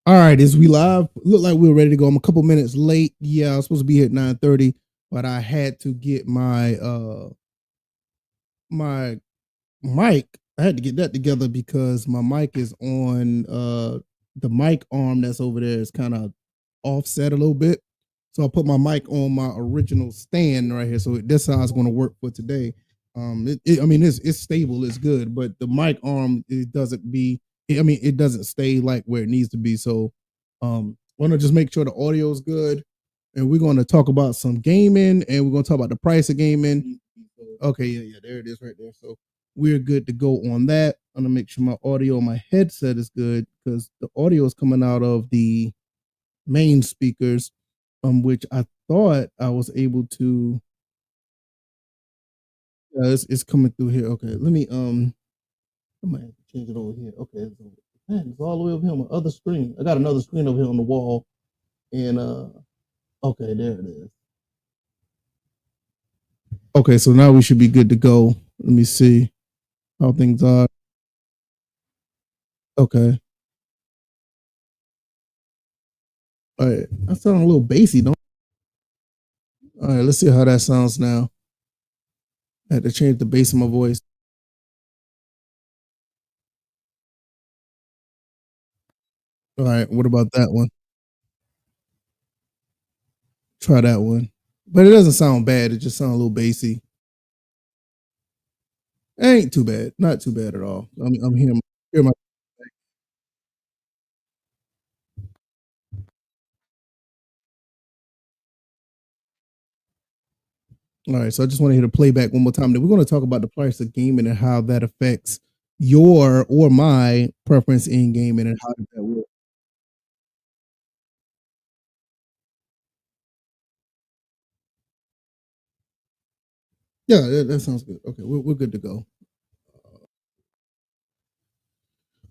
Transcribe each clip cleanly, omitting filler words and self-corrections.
All right, is we live? Look like we were ready to go. I'm a couple minutes late. Yeah, I was supposed to be here at 9:30, but I had to get my mic. I had to get that together because my mic is on the mic arm that's over there is kind of offset a little bit. So I put my mic on my original stand right here. So that's how it's going to work for today. I mean, it's stable, it's good, but the mic arm it doesn't be. I mean, it doesn't stay like where it needs to be. So, want to just make sure the audio is good, and we're going to talk about some gaming, and we're going to talk about the price of gaming. Okay, yeah, there it is, right there. So we're good to go on that. I'm gonna make sure my audio on my headset is good because the audio is coming out of the main speakers, which I thought I was able to. It's coming through here. Okay, let me I might have to change it over here. Okay, so, man, it's all the way over here on my other screen. I got another screen over here on the wall, and okay, there it is. Okay, so now we should be good to go. Let me see how things are. Okay, all right. I sound a little bassy, don't? All right, let's see how that sounds now. I had to change the bass of my voice. All right, what about that one? Try that one. But it doesn't sound bad. It just sounds a little bassy. It ain't too bad. Not too bad at all. I'm hearing my. All right, so I just want to hear the playback one more time. Then we're going to talk about the price of gaming and how that affects your or my preference in gaming and how does that work. Yeah, that sounds good. Okay, we're good to go.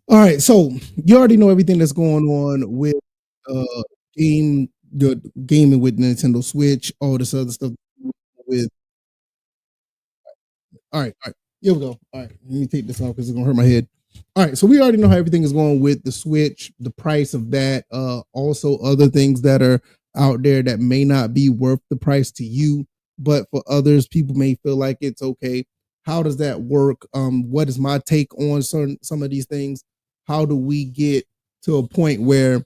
All right, so you already know everything that's going on with uh the gaming with Nintendo Switch, all this other stuff with. All right, here we go. All right, let me take this off because it's gonna hurt my head. All right, so we already know how everything is going with the Switch, the price of that, also other things that are out there that may not be worth the price to you, but for others, people may feel like it's okay. How does that work? What is my take on some of these things? How do we get to a point where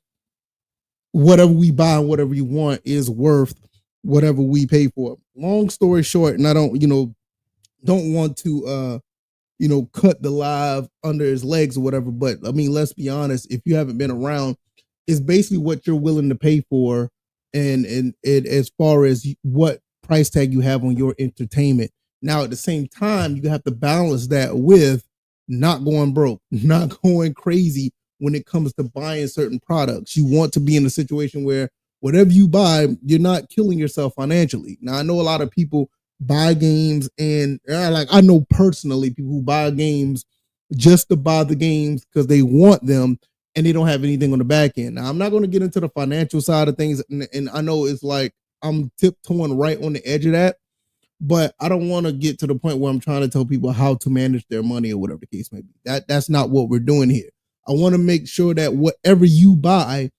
whatever we buy and whatever you want is worth whatever we pay for? Long story short, and I don't want to cut the live under his legs or whatever. But I mean, let's be honest, if you haven't been around, it's basically what you're willing to pay for and it as far as what price tag you have on your entertainment. Now at the same time, you have to balance that with not going broke, not going crazy when it comes to buying certain products. You want to be in a situation where whatever you buy, you're not killing yourself financially. Now I know a lot of people buy games and like I know personally people who buy games just to buy the games because they want them and they don't have anything on the back end. Now I'm not going to get into the financial side of things, and I know it's like I'm tiptoeing right on the edge of that, but I don't want to get to the point where I'm trying to tell people how to manage their money or whatever the case may be. That's not what we're doing here. I want to make sure that whatever you buy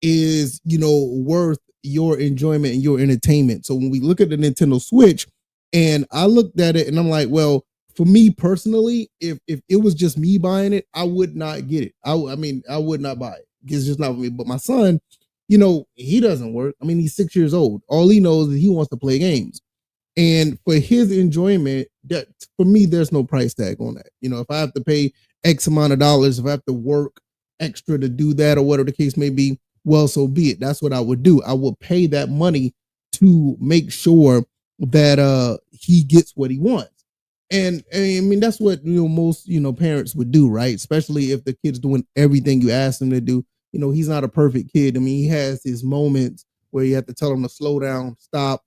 is worth your enjoyment and your entertainment. So when we look at the Nintendo Switch, and I looked at it and I'm like, well, for me personally, if it was just me buying it, I would not get it. I mean, I would not buy it. It's just not for me. But my son, he doesn't work. I mean, he's 6 years old. All he knows is he wants to play games. And for his enjoyment, that for me, there's no price tag on that. If I have to pay X amount of dollars, if I have to work extra to do that or whatever the case may be, well, so be it. That's what I would do. I would pay that money to make sure that he gets what he wants. And I mean that's what most parents would do, right? Especially if the kid's doing everything you ask him to do. He's not a perfect kid. I mean, he has his moments where you have to tell him to slow down, stop.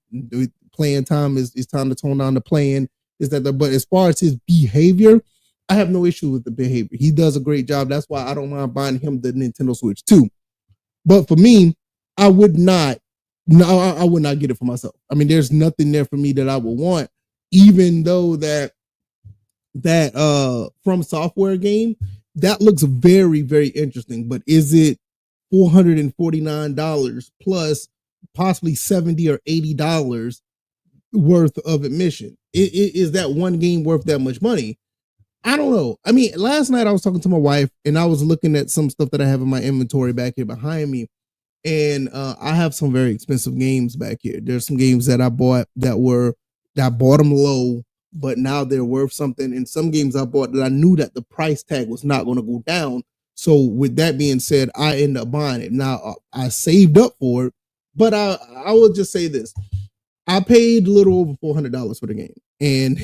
Playing time is time to tone down the playing. But as far as his behavior, I have no issue with the behavior. He does a great job. That's why I don't mind buying him the Nintendo Switch too. But for me, I would not. No, I would not get it for myself. I mean, there's nothing there for me that I would want, even though that from software game that looks very very interesting. But is it $449 plus possibly $70 or $80 worth of admission. Is that one game worth that much money? I don't know. I mean, last night I was talking to my wife and I was looking at some stuff that I have in my inventory back here behind me. And I have some very expensive games back here. There's some games that I bought that I bought them low, but now they're worth something. And some games I bought that I knew that the price tag was not going to go down. So with that being said, I end up buying it. Now I saved up for it, but I will just say this: I paid a little over $400 for the game, and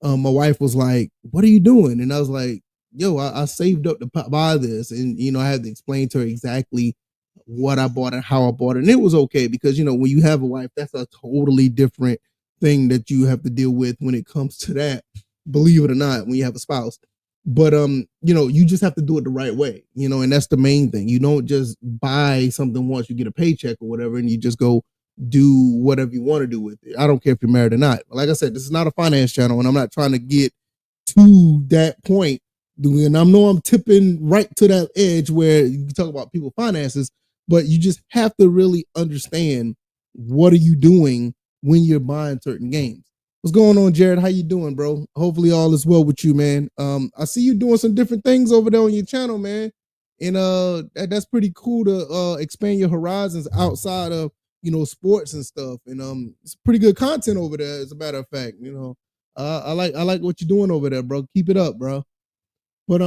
my wife was like, "What are you doing?" And I was like, "Yo, I saved up to buy this," and I had to explain to her exactly what I bought and how I bought it, and it was okay because when you have a wife, that's a totally different thing that you have to deal with when it comes to that. Believe it or not, when you have a spouse. But you just have to do it the right way, and that's the main thing. You don't just buy something once you get a paycheck or whatever, and you just go do whatever you want to do with it. I don't care if you're married or not. Like I said, this is not a finance channel, and I'm not trying to get to that point. And I know I'm tipping right to that edge where you can talk about people's finances, but you just have to really understand what are you doing when you're buying certain games. What's going on, Jared? How you doing, bro? Hopefully all is well with you, man. I see you doing some different things over there on your channel, man. And that's pretty cool to expand your horizons outside of sports and stuff. And it's pretty good content over there, as a matter of fact. I like what you're doing over there, bro. Keep it up, bro. But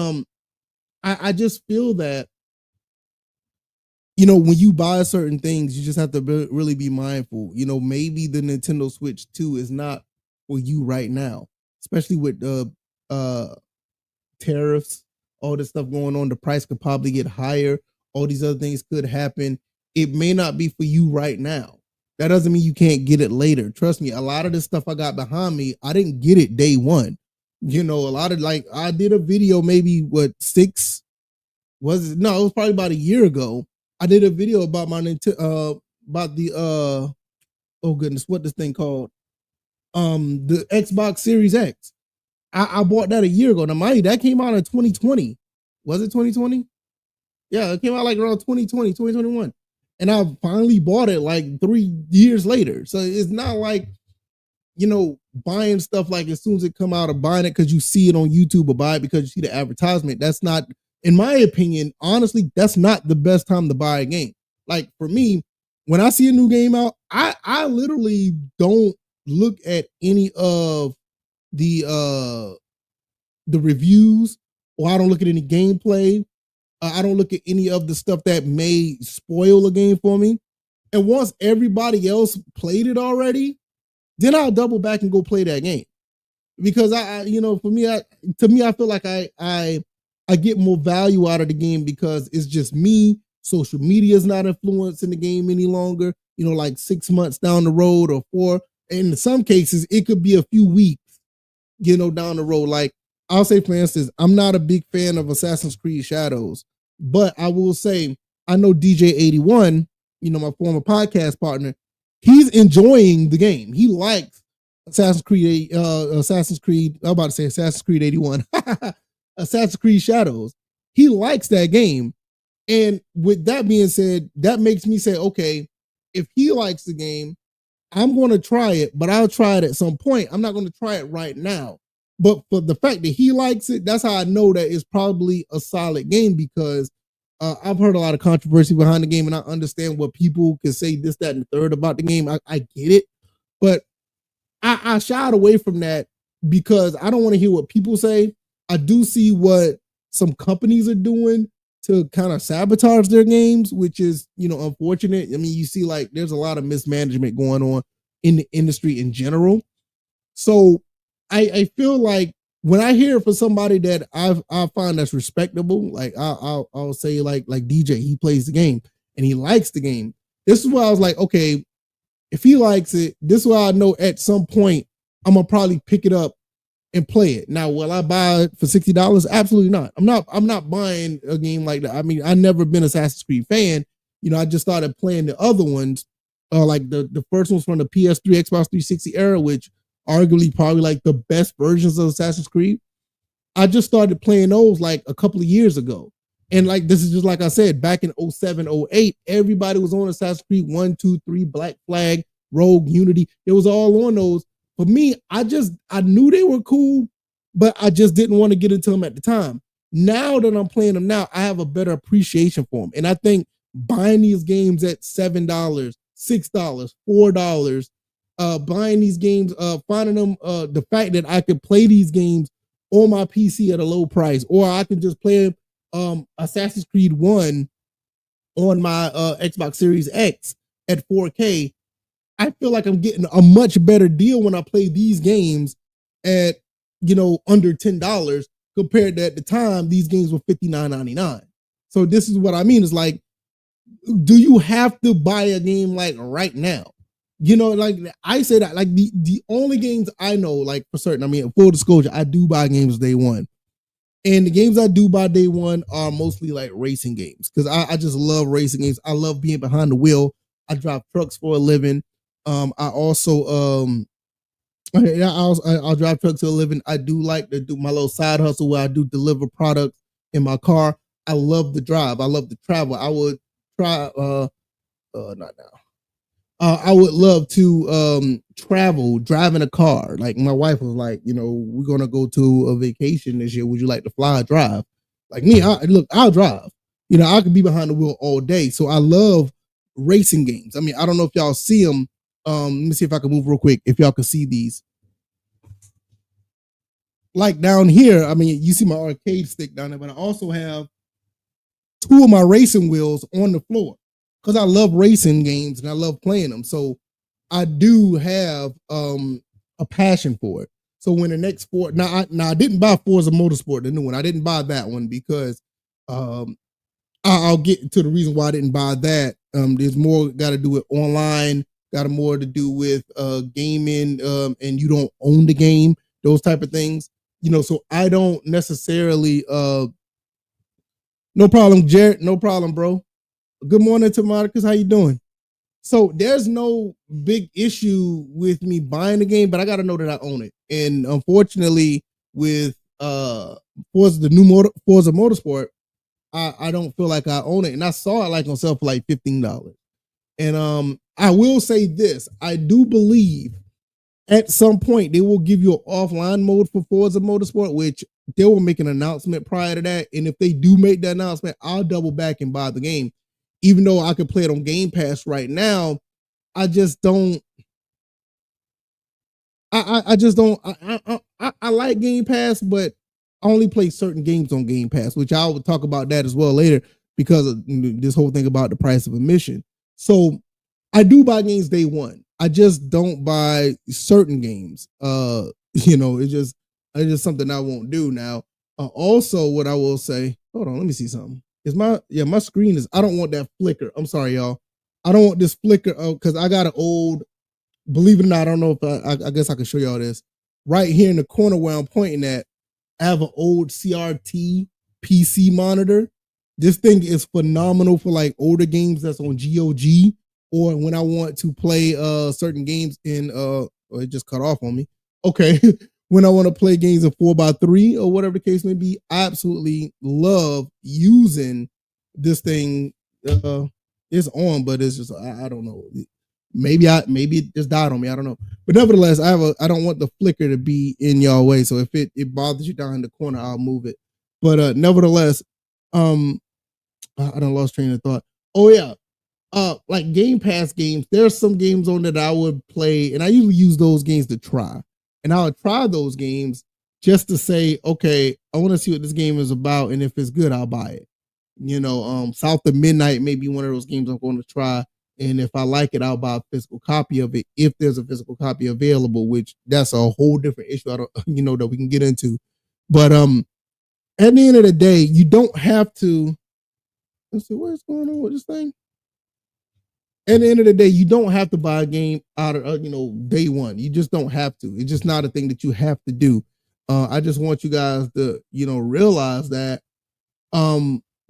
I just feel that when you buy certain things, you just have to really be mindful. Maybe the Nintendo Switch 2 is not for you right now, especially with tariffs, all this stuff going on. The price could probably get higher. All these other things could happen. It may not be for you right now. That doesn't mean you can't get it later. Trust me, a lot of the stuff I got behind me, I didn't get it day one. A lot of I did a video maybe it was probably about a year ago. I did a video about my about the oh goodness, what this thing called? The Xbox Series X. I bought that a year ago. Now, mind you, that came out in 2020. Was it 2020? Yeah, it came out like around 2020, 2021. And I finally bought it like 3 years later. So it's not like, buying stuff like as soon as it come out or buying it because you see it on YouTube or buy it because you see the advertisement. That's not, in my opinion, honestly, that's not the best time to buy a game. Like for me, when I see a new game out, I literally don't look at any of the reviews, or I don't look at any gameplay. I don't look at any of the stuff that may spoil a game for me. And once everybody else played it already, then I'll double back and go play that game. Because for me, I feel like I get more value out of the game because it's just me. Social media is not influencing the game any longer. Like 6 months down the road or 4. And in some cases, it could be a few weeks, down the road. Like I'll say, for instance, I'm not a big fan of Assassin's Creed Shadows, but I will say I know DJ81, my former podcast partner, he's enjoying the game. He likes Assassin's Creed. I'm about to say Assassin's Creed 81, Assassin's Creed Shadows. He likes that game, and with that being said, that makes me say, okay, if he likes the game, I'm going to try it, but I'll try it at some point. I'm not going to try it right now. But for the fact that he likes it, that's how I know that it's probably a solid game, because I've heard a lot of controversy behind the game, and I understand what people can say this, that, and the third about the game. I get it, but I shied away from that because I don't want to hear what people say. I do see what some companies are doing to kind of sabotage their games, which is, unfortunate. I mean, you see like there's a lot of mismanagement going on in the industry in general. So I feel like when I hear from somebody that I find that's respectable, like I'll say like DJ, he plays the game and he likes the game. This is why I was like, okay, if he likes it, this is why I know at some point I'm gonna probably pick it up and play it. Now, will I buy it for $60? Absolutely not. I'm not buying a game like that. I mean, I've never been an Assassin's Creed fan. I just started playing the other ones, like the first ones from the PS3, Xbox 360 era, which arguably probably like the best versions of Assassin's Creed. I just started playing those like a couple of years ago. And like this is just like I said, back in 07, 08, everybody was on Assassin's Creed 1, 2, 3, Black Flag, Rogue, Unity. It was all on those. For me, I knew they were cool, but I just didn't want to get into them at the time. Now that I'm playing them now, I have a better appreciation for them. And I think buying these games at $7, $6, $4, buying these games, finding them, the fact that I could play these games on my PC at a low price, or I can just play Assassin's Creed 1 on my Xbox Series X at 4K. I feel like I'm getting a much better deal when I play these games at, under $10 compared to at the time these games were $59.99. So this is what I mean. It's like, do you have to buy a game like right now? Like I say that, like the only games I know, like for certain, I mean, full disclosure, I do buy games day one. And the games I do buy day one are mostly like racing games because I just love racing games. I love being behind the wheel. I drive trucks for a living. I also I'll drive trucks for a living. I do like to do my little side hustle where I do deliver products in my car. I love the drive. I love to travel. I would try not now. I would love to travel driving a car. Like my wife was like, we're gonna go to a vacation this year. Would you like to fly or drive? Like me, I'll drive. I could be behind the wheel all day. So I love racing games. I mean, I don't know if y'all see them. Let me see if I can move real quick. If y'all can see these, like down here. I mean, you see my arcade stick down there, but I also have two of my racing wheels on the floor because I love racing games and I love playing them. So I do have a passion for it. So when the next sport, I didn't buy Forza Motorsport, the new one. I didn't buy that one because I'll get to the reason why I didn't buy that. There's more got to do with online, got more to do with gaming, and you don't own the game, those type of things. So I don't necessarily. No problem, Jared. No problem, bro. Good morning to Monicas. How you doing? So there's no big issue with me buying the game, but I got to know that I own it. And unfortunately, with Forza Motorsport, I don't feel like I own it. And I saw it like on sale for like $15. And I will say this: I do believe at some point they will give you an offline mode for Forza Motorsport, which they will make an announcement prior to that. And if they do make that announcement, I'll double back and buy the game. Even though I could play it on Game Pass right now, I just don't. I just don't. I like Game Pass, but I only play certain games on Game Pass, which I will talk about that as well later because of this whole thing about the price of admission. So I do buy games day one. I just don't buy certain games. It's just something I won't do now. Also, what I will say, hold on, let me see something. Is my screen is, I don't want that flicker. I'm sorry, y'all. I don't want this flicker because I got an old, believe it or not, I don't know if I guess I can show y'all this. Right here in the corner where I'm pointing at, I have an old CRT PC monitor. This thing is phenomenal for like older games that's on GOG, or when I want to play certain games in it just cut off on me. Okay. When I want to play games in 4x3 or whatever the case may be, I absolutely love using this thing. It's on, but it's just I don't know. Maybe it just died on me. I don't know. But nevertheless, I don't want the flicker to be in y'all way. So if it bothers you down in the corner, I'll move it. But nevertheless, I don't lost train of thought. Oh yeah. Like Game Pass games, there's some games on that I would play, and I usually use those games to try. And I would try those games just to say, okay, I want to see what this game is about, and if it's good, I'll buy it. South of Midnight may be one of those games I'm going to try, and if I like it, I'll buy a physical copy of it if there's a physical copy available, which that's a whole different issue. I don't, that we can get into. But at the end of the day, you don't have to. Let's see what's going on with this thing. At the end of the day, you don't have to buy a game out of day one. You just don't have to. It's just not a thing that you have to do. I just want you guys to realize that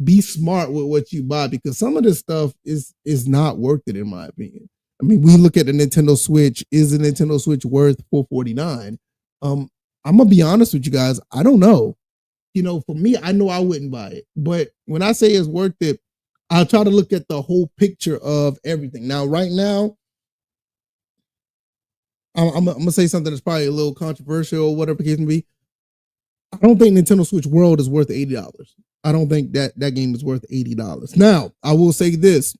be smart with what you buy, because some of this stuff is not worth it, in my opinion. I mean, we look at the Nintendo Switch. Is the Nintendo Switch worth $449? I'm gonna be honest with you guys. I don't know. For me, I know I wouldn't buy it. But when I say it's worth it, I'll try to look at the whole picture of everything. Now, right now, I'm gonna say something that's probably a little controversial or whatever the case may be. I don't think Nintendo Switch World is worth $80. I don't think that game is worth $80. Now, I will say this: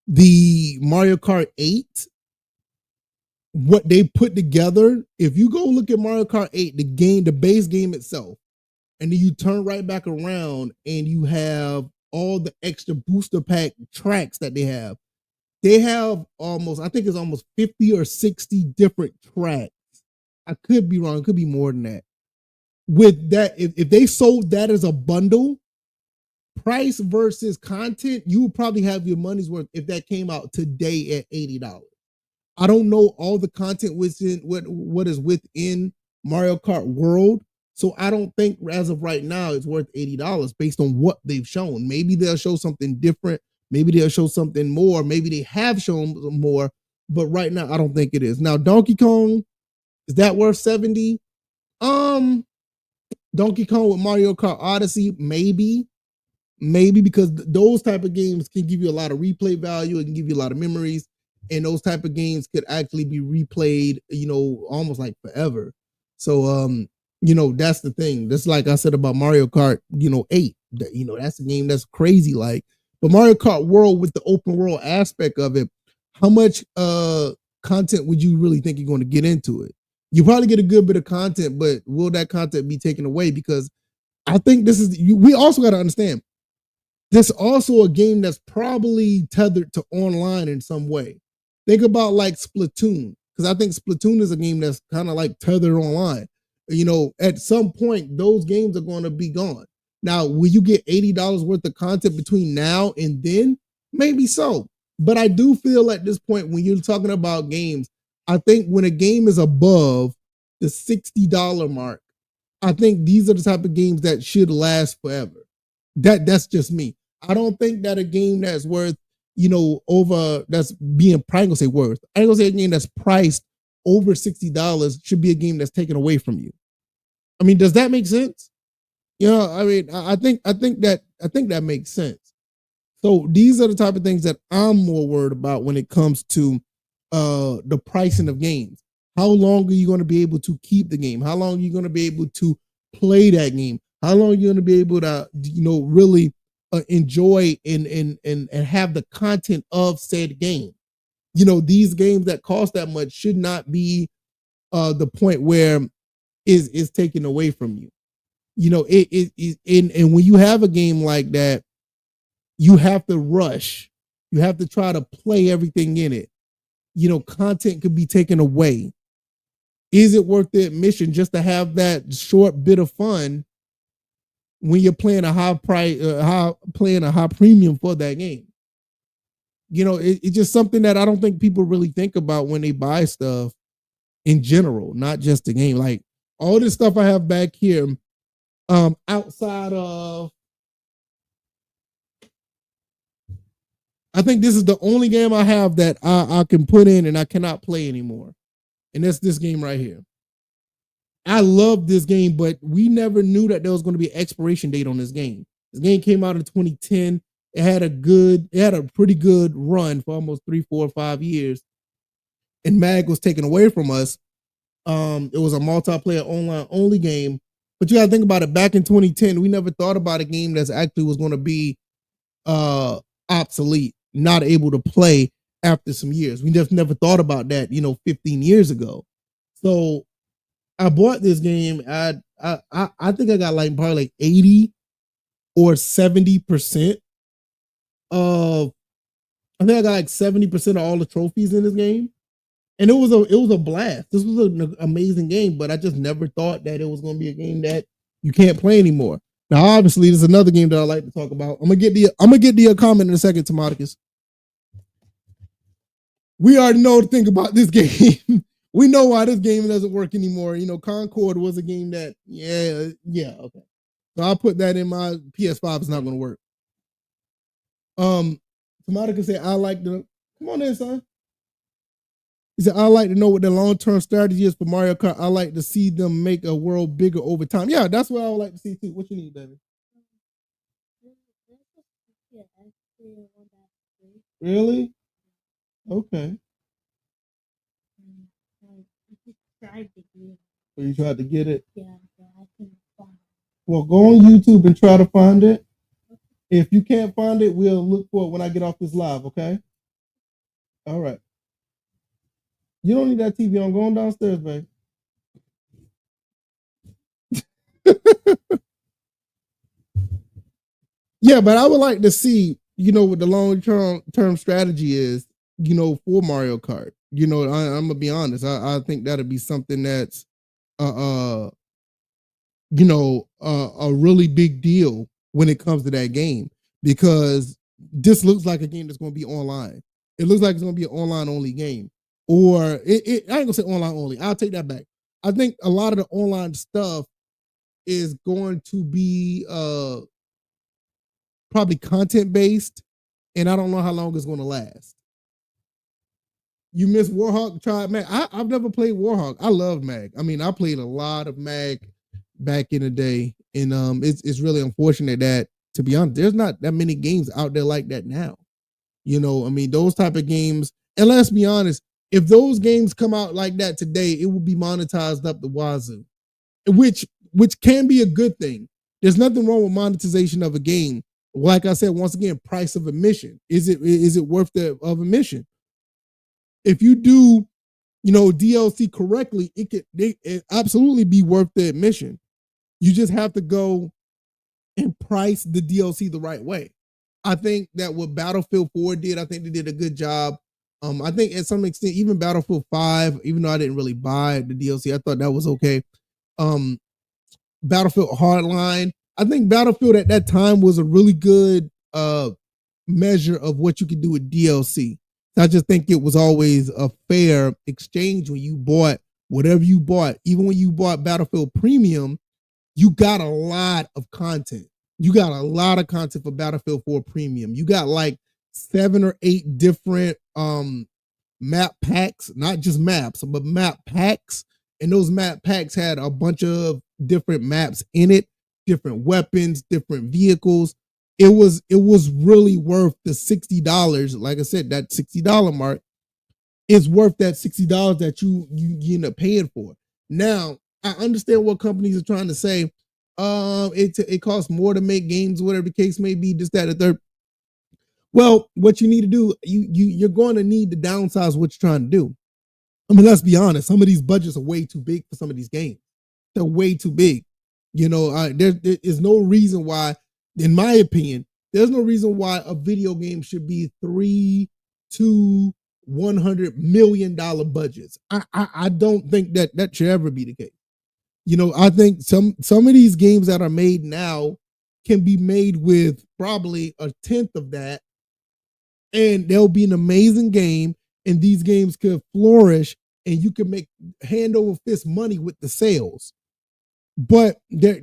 the Mario Kart 8, what they put together. If you go look at Mario Kart 8, the base game itself, and then you turn right back around and you have all the extra booster pack tracks that they have. They have I think it's almost 50 or 60 different tracks. I could be wrong. It could be more than that. With that, if they sold that as a bundle, price versus content, you would probably have your money's worth if that came out today at $80. I don't know all the content within what is within Mario Kart World, so I don't think as of right now it's worth $80 based on what they've shown. Maybe they'll show something different. Maybe they'll show something more. Maybe they have shown more, but right now I don't think it is. Now, Donkey Kong, is that worth 70? Donkey Kong with Mario Kart Odyssey, maybe because those type of games can give you a lot of replay value. It can give you a lot of memories, and those type of games could actually be replayed, almost like forever. So, that's the thing. That's like I said about Mario Kart, 8. That's a game that's crazy. But Mario Kart World with the open world aspect of it, how much content would you really think you're going to get into it? You probably get a good bit of content, but will that content be taken away? Because I think we also got to understand, this is also a game that's probably tethered to online in some way. Think about like Splatoon, because I think Splatoon is a game that's kind of like tethered online. At some point, those games are going to be gone. Now, will you get $80 worth of content between now and then? Maybe so. But I do feel at this point, when you're talking about games, I think when a game is above the $60 mark, I think these are the type of games that should last forever. That's just me. I don't think that a game that's worth, that's being, I ain't gonna say worth. I ain't gonna say a game that's priced over $60 should be a game that's taken away from you. I mean, does that make sense? I think that makes sense. So these are the type of things that I'm more worried about when it comes to the pricing of games. How long are you going to be able to keep the game? How long are you going to be able to play that game? How long are you going to be able to, really enjoy and have the content of said game? These games that cost that much should not be the point where is taken away from you. And when you have a game like that, you have to rush. You have to try to play everything in it. Content could be taken away. Is it worth the admission just to have that short bit of fun when you're playing a high price, playing a high premium for that game? It's just something that I don't think people really think about when they buy stuff in general, not just the game. Like all this stuff I have back here, outside of, I think this is the only game I have that I can put in and I cannot play anymore. And that's this game right here. I love this game, but we never knew that there was going to be an expiration date on this game. This game came out in 2010. It had a pretty good run for almost 3, 4, 5 years. And MAG was taken away from us. It was a multiplayer online only game. But you got to think about it. Back in 2010, we never thought about a game that's actually was going to be obsolete, not able to play after some years. We just never thought about that, 15 years ago. So I bought this game. I think I got probably like 80 or 70% of, I think I got like 70% of all the trophies in this game. And it was a blast. This was an amazing game, but I just never thought that it was going to be a game that you can't play anymore. Now, obviously, there's another game that I like to talk about. I'm gonna get the comment in a second, Tomaticus. We already know the thing about this game. We know why this game doesn't work anymore. Concord was a game that, okay. So I'll put that in my PS5. It's not going to work. Tomaticus say, I like the, come on in, son. He said, I like to know what the long-term strategy is for Mario Kart. I like to see them make a world bigger over time. Yeah, that's what I would like to see too. What you need, David? Really? Okay. So you tried to get it? Well, go on YouTube and try to find it. If you can't find it, we'll look for it when I get off this live, okay? All right. You don't need that TV on. Go on downstairs, babe. Yeah, but I would like to see, what the long-term strategy is, for Mario Kart. I'm gonna be honest. I think that'd be something that's a really big deal when it comes to that game, because this looks like a game that's going to be online. It looks like it's going to be an online only game, or I ain't gonna say online only. I'll take that back. I think a lot of the online stuff is going to be probably content based, and I don't know how long it's going to last. You miss Warhawk? Try Mag. I've never played Warhawk. I love Mag. I mean, I played a lot of Mag back in the day, and it's really unfortunate that, to be honest, there's not that many games out there like that now. I mean, those type of games, and let's be honest, if those games come out like that today, it will be monetized up the wazoo, which can be a good thing. There's nothing wrong with monetization of a game. Like I said, once again, price of admission. Is it worth the of admission? If you do, DLC correctly, it absolutely be worth the admission. You just have to go and price the DLC the right way. I think that what Battlefield 4 did, I think they did a good job. I think at some extent, even Battlefield 5, even though I didn't really buy the DLC, I thought that was okay. Battlefield Hardline, I think Battlefield at that time was a really good measure of what you could do with DLC. I just think it was always a fair exchange when you bought whatever you bought. Even when you bought Battlefield Premium, you got a lot of content. You got a lot of content for Battlefield 4 Premium. You got like 7 or 8 different map packs, not just maps, but map packs. And those map packs had a bunch of different maps in it, different weapons, different vehicles. It was really worth the $60. Like I said, that $60 mark is worth that $60 that you end up paying for. Now, I understand what companies are trying to say. It costs more to make games, whatever the case may be, just that, the third. Well, what you need to do, you're going to need to downsize what you're trying to do. I mean, let's be honest. Some of these budgets are way too big for some of these games. They're way too big. There is no reason why, in my opinion, there's no reason why a video game should be $3 to $100 million budgets. I don't think that should ever be the case. I think some of these games that are made now can be made with probably a tenth of that, and they'll be an amazing game, and these games could flourish, and you can make hand over fist money with the sales. But there,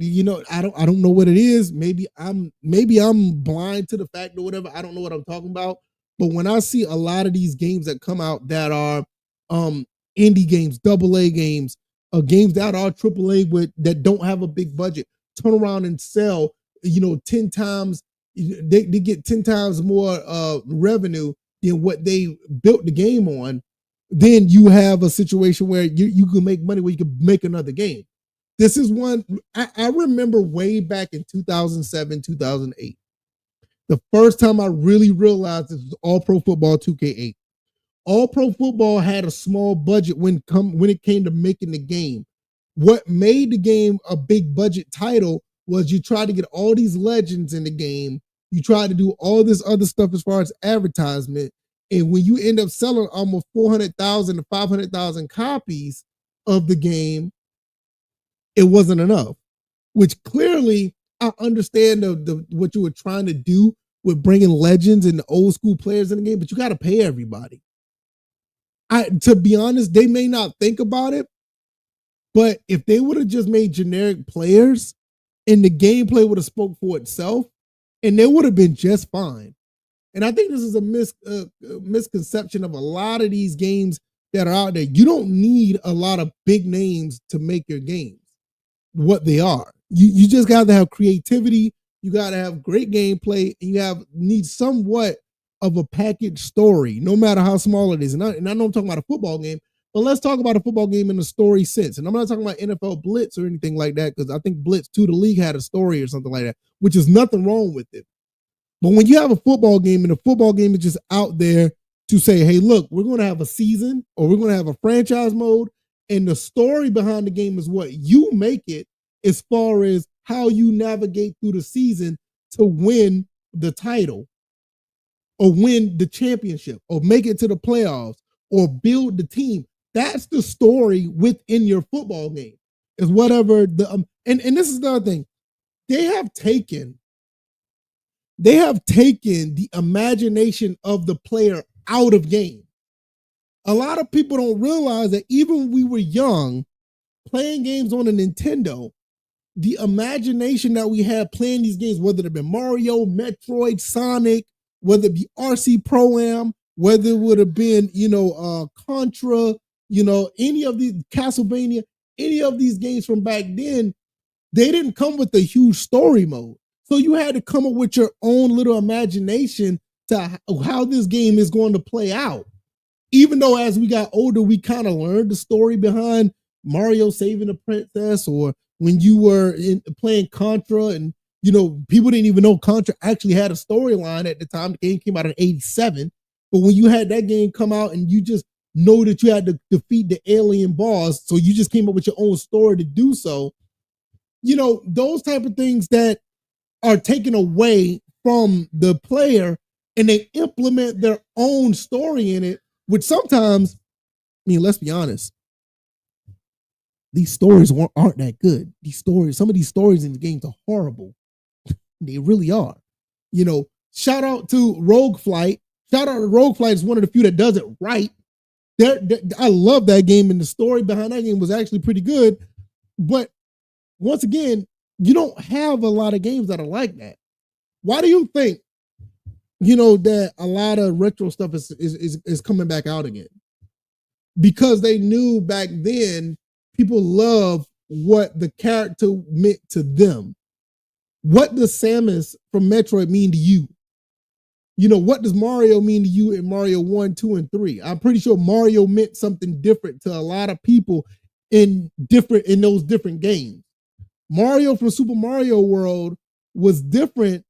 I don't know what it is. Maybe I'm blind to the fact or whatever. I don't know what I'm talking about. But when I see a lot of these games that come out that are indie games, AA games, games that are AAA that don't have a big budget, turn around and sell, 10 times, they get 10 times more revenue than what they built the game on, then you have a situation where you can make money where you can make another game. This is one I remember way back in 2007, 2008. The first time I really realized this was All Pro Football 2K8. All Pro Football had a small budget when it came to making the game. What made the game a big budget title was you try to get all these legends in the game. You try to do all this other stuff as far as advertisement. And when you end up selling almost 400,000 to 500,000 copies of the game, it wasn't enough, which clearly I understand what you were trying to do with bringing legends and the old school players in the game, but you got to pay everybody. To be honest, they may not think about it, but if they would have just made generic players and the gameplay would have spoke for itself, and they would have been just fine. And I think this is a misconception of a lot of these games that are out there. You don't need a lot of big names to make your games what they are. You just got to have creativity. You got to have great gameplay, and you need somewhat of a package story, no matter how small it is. And I know I'm talking about a football game, but let's talk about a football game in a story sense. And I'm not talking about NFL Blitz or anything like that, because I think Blitz 2, the league had a story or something like that, which is nothing wrong with it. But when you have a football game and the football game is just out there to say, hey, look, we're going to have a season or we're going to have a franchise mode, and the story behind the game is what you make it as far as how you navigate through the season to win the title or win the championship or make it to the playoffs or build the team. That's the story within your football game. Is whatever and this is the other thing. They have taken the imagination of the player out of game. A lot of people don't realize that even when we were young, playing games on a Nintendo, the imagination that we had playing these games, whether it be Mario, Metroid, Sonic, whether it be RC Pro-Am, whether it would have been, Contra, any of these, Castlevania, any of these games from back then, they didn't come with a huge story mode. So you had to come up with your own little imagination to how this game is going to play out. Even though as we got older, we kind of learned the story behind Mario saving the princess, or when you were playing Contra and, people didn't even know Contra actually had a storyline at the time. The game came out in 87. But when you had that game come out and you just know that you had to defeat the alien boss, so you just came up with your own story to do so, those type of things that are taken away from the player and they implement their own story in it, which sometimes, let's be honest, these stories aren't that good. Some of these stories in the games are horrible. They really are. Shout out to Rogue Flight. Shout out to Rogue Flight is one of the few that does it right. I love that game, and the story behind that game was actually pretty good. But once again, you don't have a lot of games that are like that. Why do you think, that a lot of retro stuff is coming back out again? Because they knew back then people love what the character meant to them. What does Samus from Metroid mean to you? What does Mario mean to you in Mario 1, 2, and 3? I'm pretty sure Mario meant something different to a lot of people in those different games. Mario from Super Mario World was different.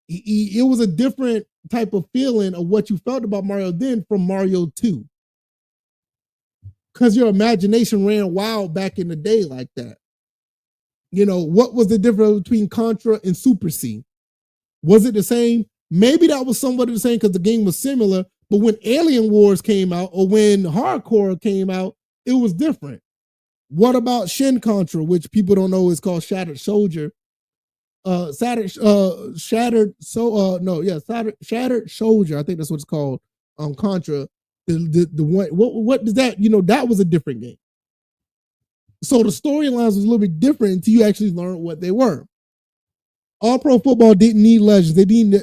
It was a different type of feeling of what you felt about Mario then from Mario 2. Because your imagination ran wild back in the day like that. What was the difference between Contra and Super C? Was it the same? Maybe that was somewhat the same because the game was similar, but when Alien Wars came out or when Hardcore came out, it was different. What about Shin Contra, which people don't know is called Shattered Soldier? Shattered Soldier, I think that's what it's called. Contra. The one, what does that? That was a different game. So the storylines was a little bit different until you actually learned what they were. All Pro Football didn't need legends.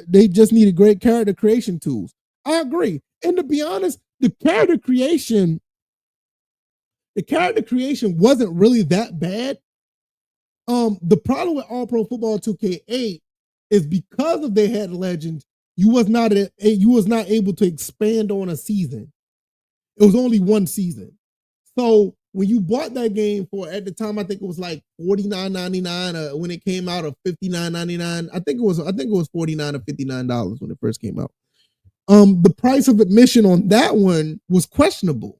They just needed great character creation tools. I agree. And to be honest, the character creation wasn't really that bad. The problem with All Pro Football 2K8 is because of they had legends, you was not able to expand on a season. It was only one season. So when you bought that game for, at the time, I think it was like $49.99 when it came out, or $59.99. I think it was $49 or $59 when it first came out. The price of admission on that one was questionable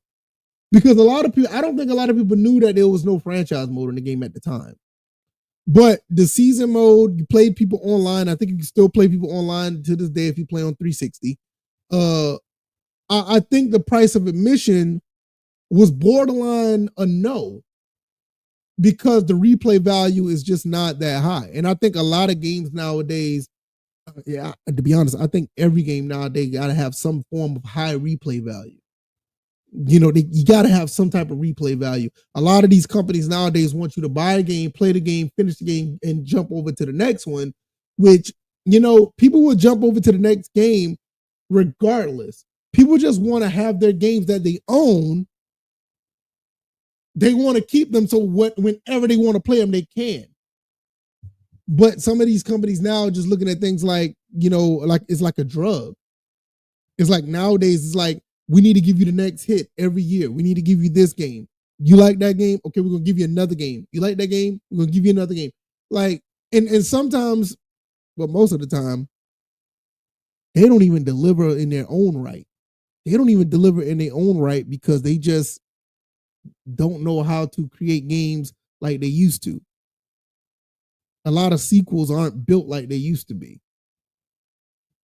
because I don't think a lot of people knew that there was no franchise mode in the game at the time. But the season mode, you played people online. I think you can still play people online to this day if you play on 360. I think the price of admission was borderline a no because the replay value is just not that high. And I think a lot of games nowadays, to be honest, I think every game nowadays got to have some form of high replay value. You got to have some type of replay value. A lot of these companies nowadays want you to buy a game, play the game, finish the game, and jump over to the next one, which, people will jump over to the next game regardless. People just want to have their games that they own. They want to keep them so whenever they want to play them, they can. But some of these companies now are just looking at things like, like it's like a drug. It's like nowadays, it's like, we need to give you the next hit every year. We need to give you this game. You like that game? Okay, we're going to give you another game. You like that game? We're going to give you another game. Like, and sometimes, but most of the time, they don't even deliver in their own right. They don't even deliver in their own right because they just don't know how to create games like they used to. A lot of sequels aren't built like they used to be.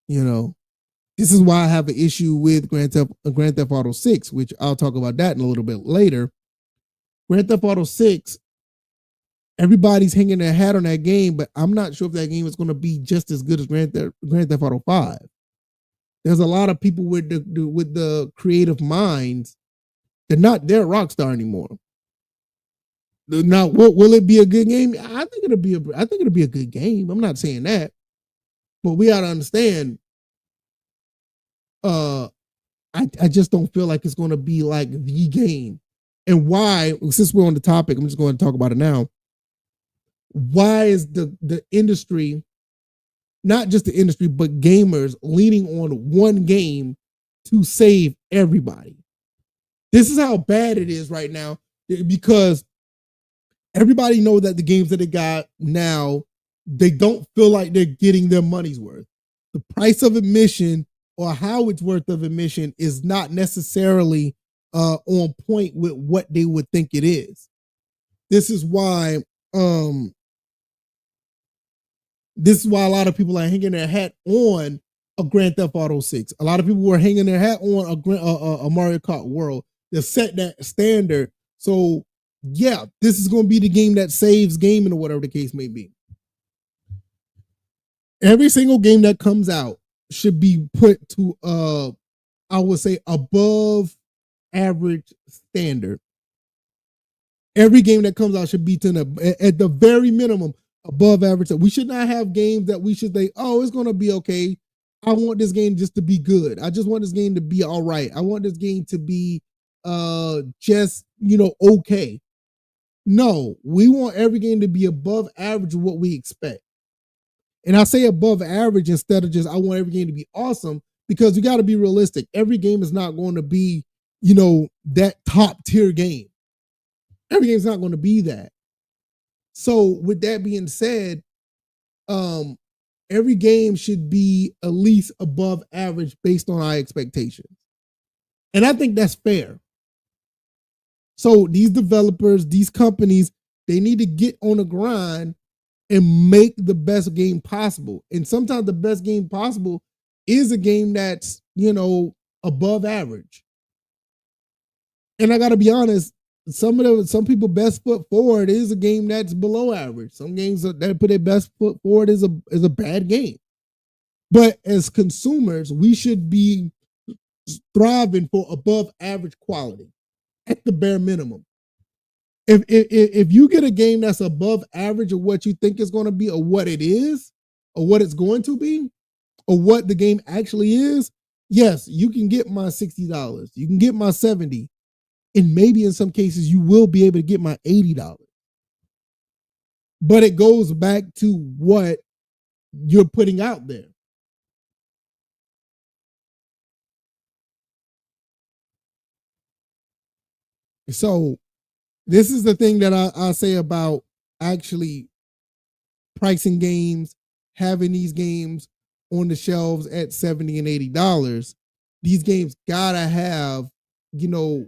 This is why I have an issue with Grand Theft Auto 6, which I'll talk about that in a little bit later. Grand Theft Auto 6, everybody's hanging their hat on that game, but I'm not sure if that game is going to be just as good as Grand Theft Auto 5. There's a lot of people with the creative minds. They're Rockstar anymore. Now, will it be a good game? I think it'll be a good game. I'm not saying that, but we gotta understand. I just don't feel like it's going to be like the game. And why? Since we're on the topic, I'm just going to talk about it now. Why is the industry, not just the industry, but gamers leaning on one game to save everybody? This is how bad it is right now, because everybody knows that the games that they got now, they don't feel like they're getting their money's worth. The price of admission or how it's worth of admission is not necessarily on point with what they would think it is. This is why a lot of people are hanging their hat on a Grand Theft Auto 6. A lot of people were hanging their hat on a Mario Kart World to set that standard. So yeah, this is going to be the game that saves gaming or whatever the case may be. Every single game that comes out should be put to I would say above average standard. Every game that comes out should be at the very minimum above average. We should not have games that we should think, oh, it's going to be okay. I want this game just to be good. I just want this game to be all right. I want this game to be just, okay. No, we want every game to be above average of what we expect. And I say above average instead of just I want every game to be awesome, because you got to be realistic. Every game is not going to be, that top tier game. Every game's not going to be that. So with that being said, every game should be at least above average based on our expectations. And I think that's fair. So these developers, these companies, they need to get on the grind and make the best game possible. And sometimes the best game possible is a game that's, above average. And I got to be honest, some people best foot forward is a game that's below average. Some games that put their best foot forward is a bad game. But as consumers, we should be striving for above average quality at the bare minimum. If you get a game that's above average of what you think it's going to be, or what it is, or what it's going to be, or what the game actually is, yes, you can get my $60. You can get my $70. And maybe in some cases you will be able to get my $80. But it goes back to what you're putting out there. So this is the thing that I say about actually pricing games, having these games on the shelves at $70 and $80. These games gotta have,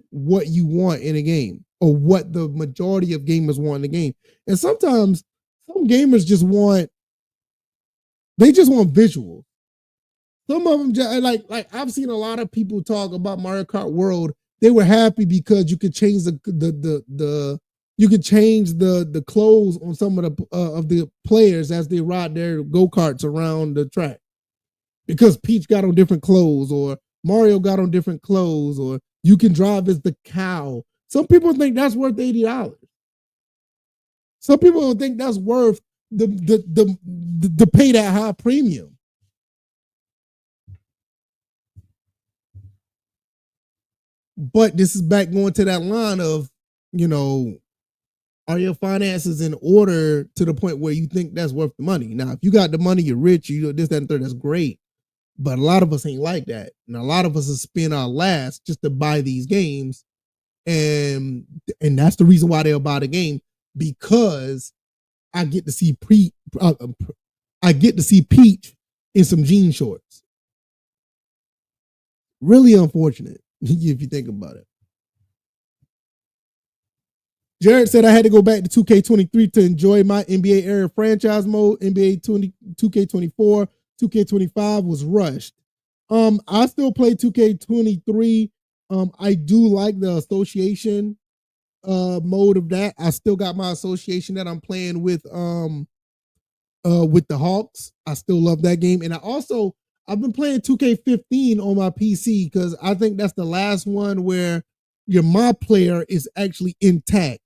what you want in a game, or what the majority of gamers want in a game. And sometimes some gamers just want visuals. Some of them just like I've seen a lot of people talk about Mario Kart World. They were happy because you could change the clothes on some of the players as they ride their go-karts around the track, because Peach got on different clothes, or Mario got on different clothes, or you can drive as the cow. Some people think that's worth $80. Some people don't think that's worth the pay that high premium. But this is back going to that line of, are your finances in order to the point where you think that's worth the money? Now, if you got the money, you're rich, you this, that, and third, that's great. But a lot of us ain't like that. And a lot of us have spent our last just to buy these games. And that's the reason why they'll buy the game, because I get to see I get to see Peach in some jean shorts. Really unfortunate if you think about it. Jared said I had to go back to 2K23 to enjoy my NBA era franchise mode. NBA 2K24, 2K25 was rushed. I still play 2K23. I do like the association mode of that. I still got my association that I'm playing with the Hawks. I still love that game. And I've been playing 2K15 on my PC because I think that's the last one where your my player is actually intact.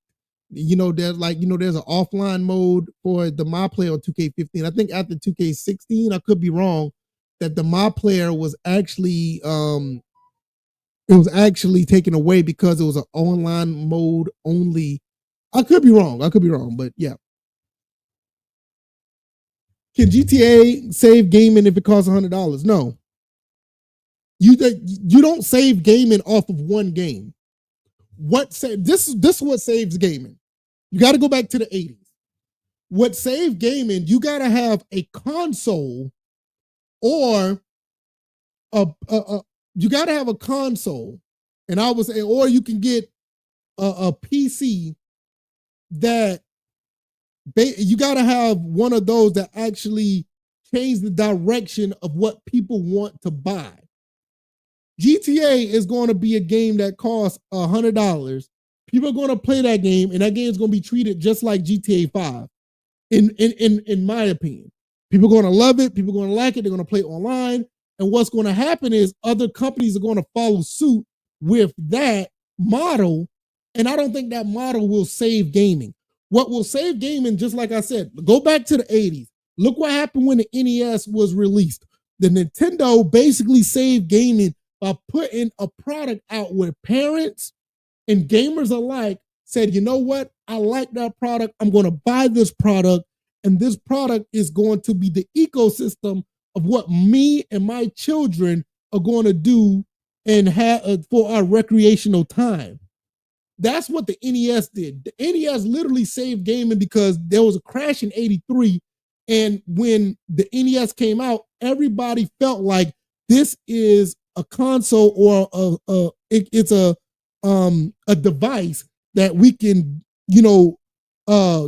There's an offline mode for the my player on 2K15. I think after 2K16, I could be wrong, that the my player was actually taken away because it was an online mode only. I could be wrong, but yeah. Can GTA save gaming if it costs $100? No. You don't save gaming off of one game. This is what saves gaming. You got to go back to the 80s. What saved gaming, you got to have a console or you got to have a console, and I would say, or you can get a PC that you got to have one of those that actually change the direction of what people want to buy. GTA is going to be a game that costs $100. People are going to play that game, and that game is going to be treated just like GTA 5. In my opinion, people are going to love it. People are going to like it. They're going to play it online. And what's going to happen is other companies are going to follow suit with that model. And I don't think that model will save gaming. What will save gaming, just like I said, go back to the 80s. Look what happened when the NES was released. The Nintendo basically saved gaming by putting a product out where parents and gamers alike said, you know what? I like that product. I'm going to buy this product. And this product is going to be the ecosystem of what me and my children are going to do and have for our recreational time. That's what the NES did. The NES literally saved gaming because there was a crash in 83. And when the NES came out, everybody felt like this is a console or it's a device that we can,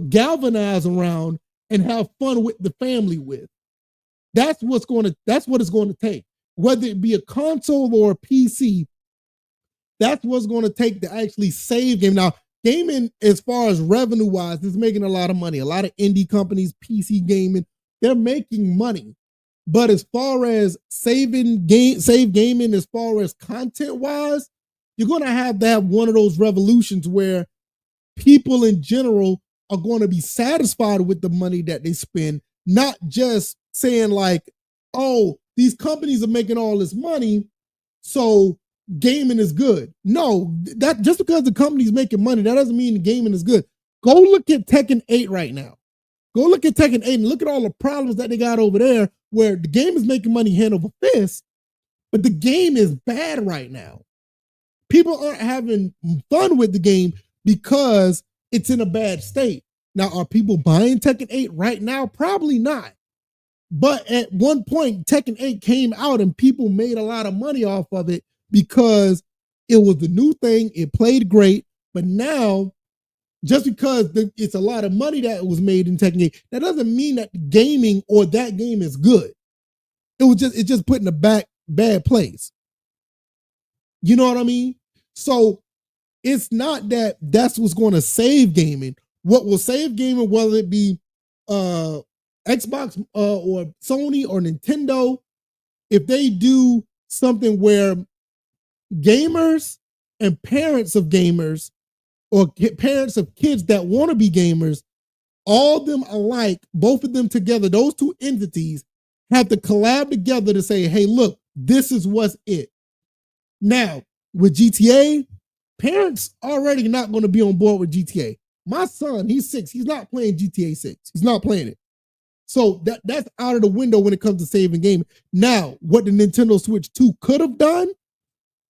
galvanize around and have fun with the family with. That's what it's going to take. Whether it be a console or a PC, that's what's going to take to actually save game. Now, gaming, as far as revenue wise, is making a lot of money. A lot of indie companies, PC gaming, they're making money. But as far as save gaming, as far as content wise, you're going to have one of those revolutions where people in general are going to be satisfied with the money that they spend, not just saying like, oh, these companies are making all this money, so gaming is good. No, that just because the company's making money, that doesn't mean the gaming is good. Go look at Tekken 8 right now. Go look at Tekken 8 and look at all the problems that they got over there where the game is making money hand over fist, but the game is bad right now. People aren't having fun with the game because it's in a bad state. Now, are people buying Tekken 8 right now? Probably not. But at one point, Tekken 8 came out and people made a lot of money off of it because it was the new thing. It played great. But now, just because it's a lot of money that was made in Tekken 8, that doesn't mean that gaming or that game is good. It's just put in a bad place. You know what I mean? So it's not that that's what's going to save gaming. What will save gaming, whether it be Xbox or Sony or Nintendo, if they do something where gamers and parents of gamers or parents of kids that want to be gamers, all of them alike, both of them together, those two entities have to collab together to say, hey, look, this is what's it. Now, with GTA, parents already not going to be on board with GTA. My son, he's 6. He's not playing GTA 6. He's not playing it. So that's out of the window when it comes to saving game. Now, what the Nintendo Switch 2 could have done,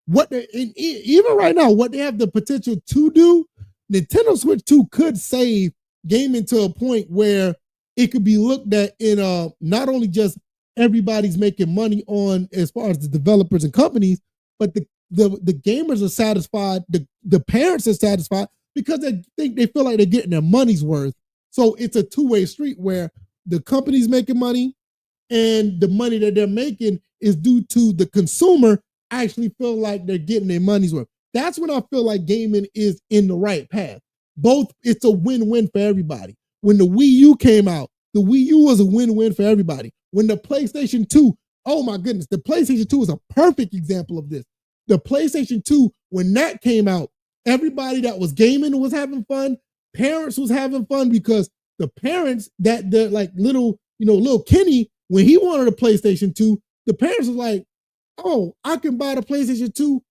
even right now, what they have the potential to do, Nintendo Switch 2 could save gaming to a point where it could be looked at in not only just everybody's making money on as far as the developers and companies, but the gamers are satisfied, the parents are satisfied because they feel like they're getting their money's worth. So it's a two-way street where the company's making money and the money that they're making is due to the consumer actually feel like they're getting their money's worth. That's when I feel like gaming is in the right path. Both, it's a win-win for everybody. When the Wii U came out, the Wii U was a win-win for everybody. When the PlayStation 2, oh my goodness, the PlayStation 2 is a perfect example of this. The PlayStation 2, when that came out, everybody that was gaming was having fun. Parents was having fun because the parents that the like little Kenny, when he wanted a PlayStation 2, the parents was like, oh, I can buy the PlayStation 2.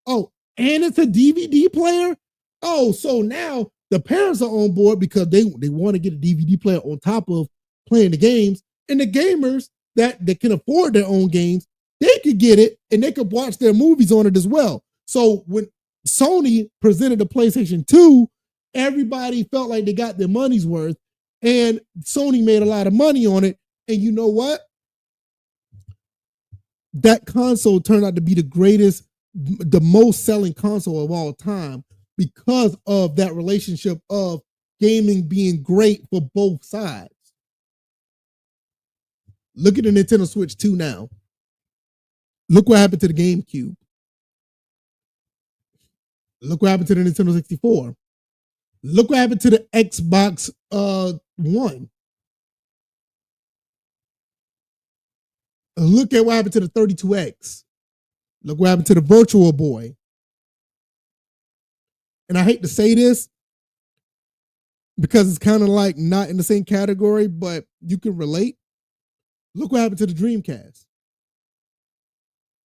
Oh, and it's a DVD player. Oh, so now the parents are on board because they want to get a DVD player on top of playing the games. And the gamers that can afford their own games, they could get it and they could watch their movies on it as well. So when Sony presented the PlayStation 2, everybody felt like they got their money's worth, and Sony made a lot of money on it. And you know what? That console turned out to be the most selling console of all time because of that relationship of gaming being great for both sides. Look at the Nintendo Switch 2 now. Look what happened to the GameCube. Look what happened to the Nintendo 64. Look what happened to the Xbox One. Look at what happened to the 32X. Look what happened to the Virtual Boy. And I hate to say this because it's kind of like not in the same category, but you can relate. Look what happened to the Dreamcast.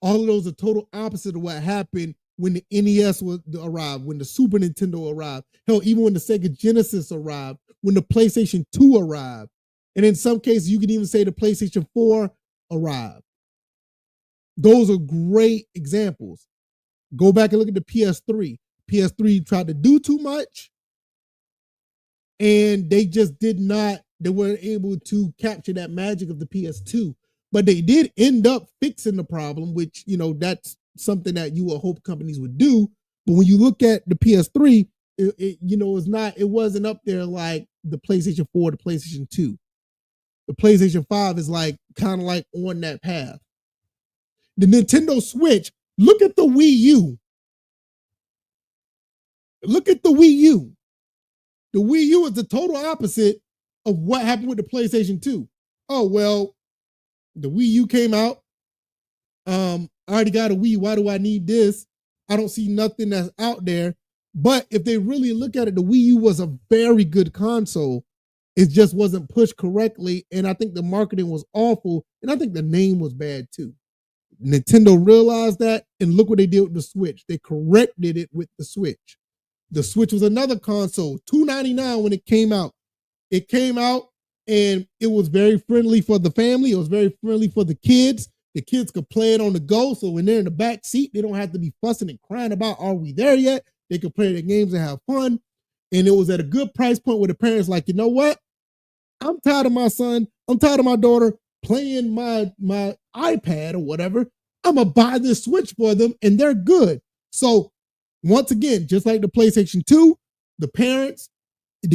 All of those are total opposite of what happened when the NES arrived, when the Super Nintendo arrived. Hell, even when the Sega Genesis arrived, when the PlayStation 2 arrived. And in some cases, you can even say the PlayStation 4 arrived. Those are great examples. Go back and look at the PS3. PS3 tried to do too much, and they just they weren't able to capture that magic of the PS2. But they did end up fixing the problem, which, that's something that you would hope companies would do. But when you look at the PS3, it wasn't up there like the PlayStation 4, the PlayStation 2. The PlayStation 5 is kind of like on that path. The Nintendo Switch, look at the Wii U. Look at the Wii U. The Wii U is the total opposite of what happened with the PlayStation 2. Oh, well, the Wii U came out. I already got a Wii. Why do I need this? I don't see nothing that's out there. But if they really look at it, the Wii U was a very good console. It just wasn't pushed correctly. And I think the marketing was awful. And I think the name was bad too. Nintendo realized that, and look what they did with the Switch. They corrected it with the Switch. The Switch was another console, $299 when it came out. It came out and it was very friendly for the family. It was very friendly for the kids. The kids could play it on the go. So when they're in the back seat, they don't have to be fussing and crying about, are we there yet? They could play their games and have fun. And it was at a good price point where the parents like, you know what? I'm tired of my son. I'm tired of my daughter playing my iPad or whatever. I'm going to buy this Switch for them and they're good. So once again, just like the PlayStation 2, the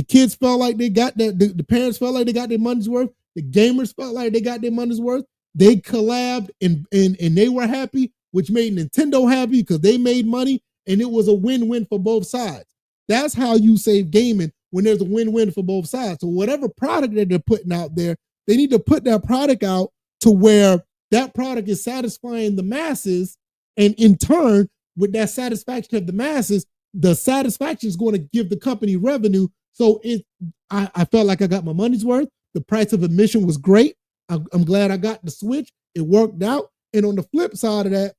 kids felt like they got that. The parents felt like they got their money's worth. The gamers felt like they got their money's worth. They collabed and they were happy, which made Nintendo happy because they made money, and it was a win-win for both sides. That's how you save gaming, when there's a win-win for both sides. So whatever product that they're putting out there, they need to put that product out to where that product is satisfying the masses, and in turn, with that satisfaction of the masses, the satisfaction is going to give the company revenue. So I felt like I got my money's worth. The price of admission was great. I'm glad I got the Switch. It worked out. And on the flip side of that,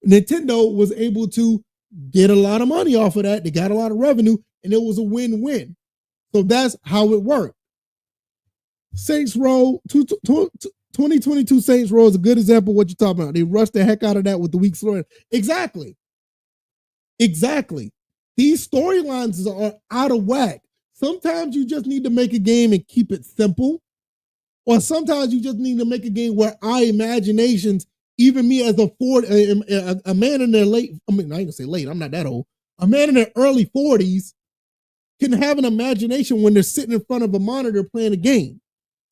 Nintendo was able to get a lot of money off of that. They got a lot of revenue, and it was a win-win. So that's how it worked. Saints Row 2022 Saints Row is a good example of what you're talking about. They rushed the heck out of that with the weak story. Exactly. These storylines are out of whack. Sometimes you just need to make a game and keep it simple. Or sometimes you just need to make a game where our imaginations, even me as a man in their late, I ain't gonna say late, I'm not that old. A man in their early 40s can have an imagination when they're sitting in front of a monitor playing a game.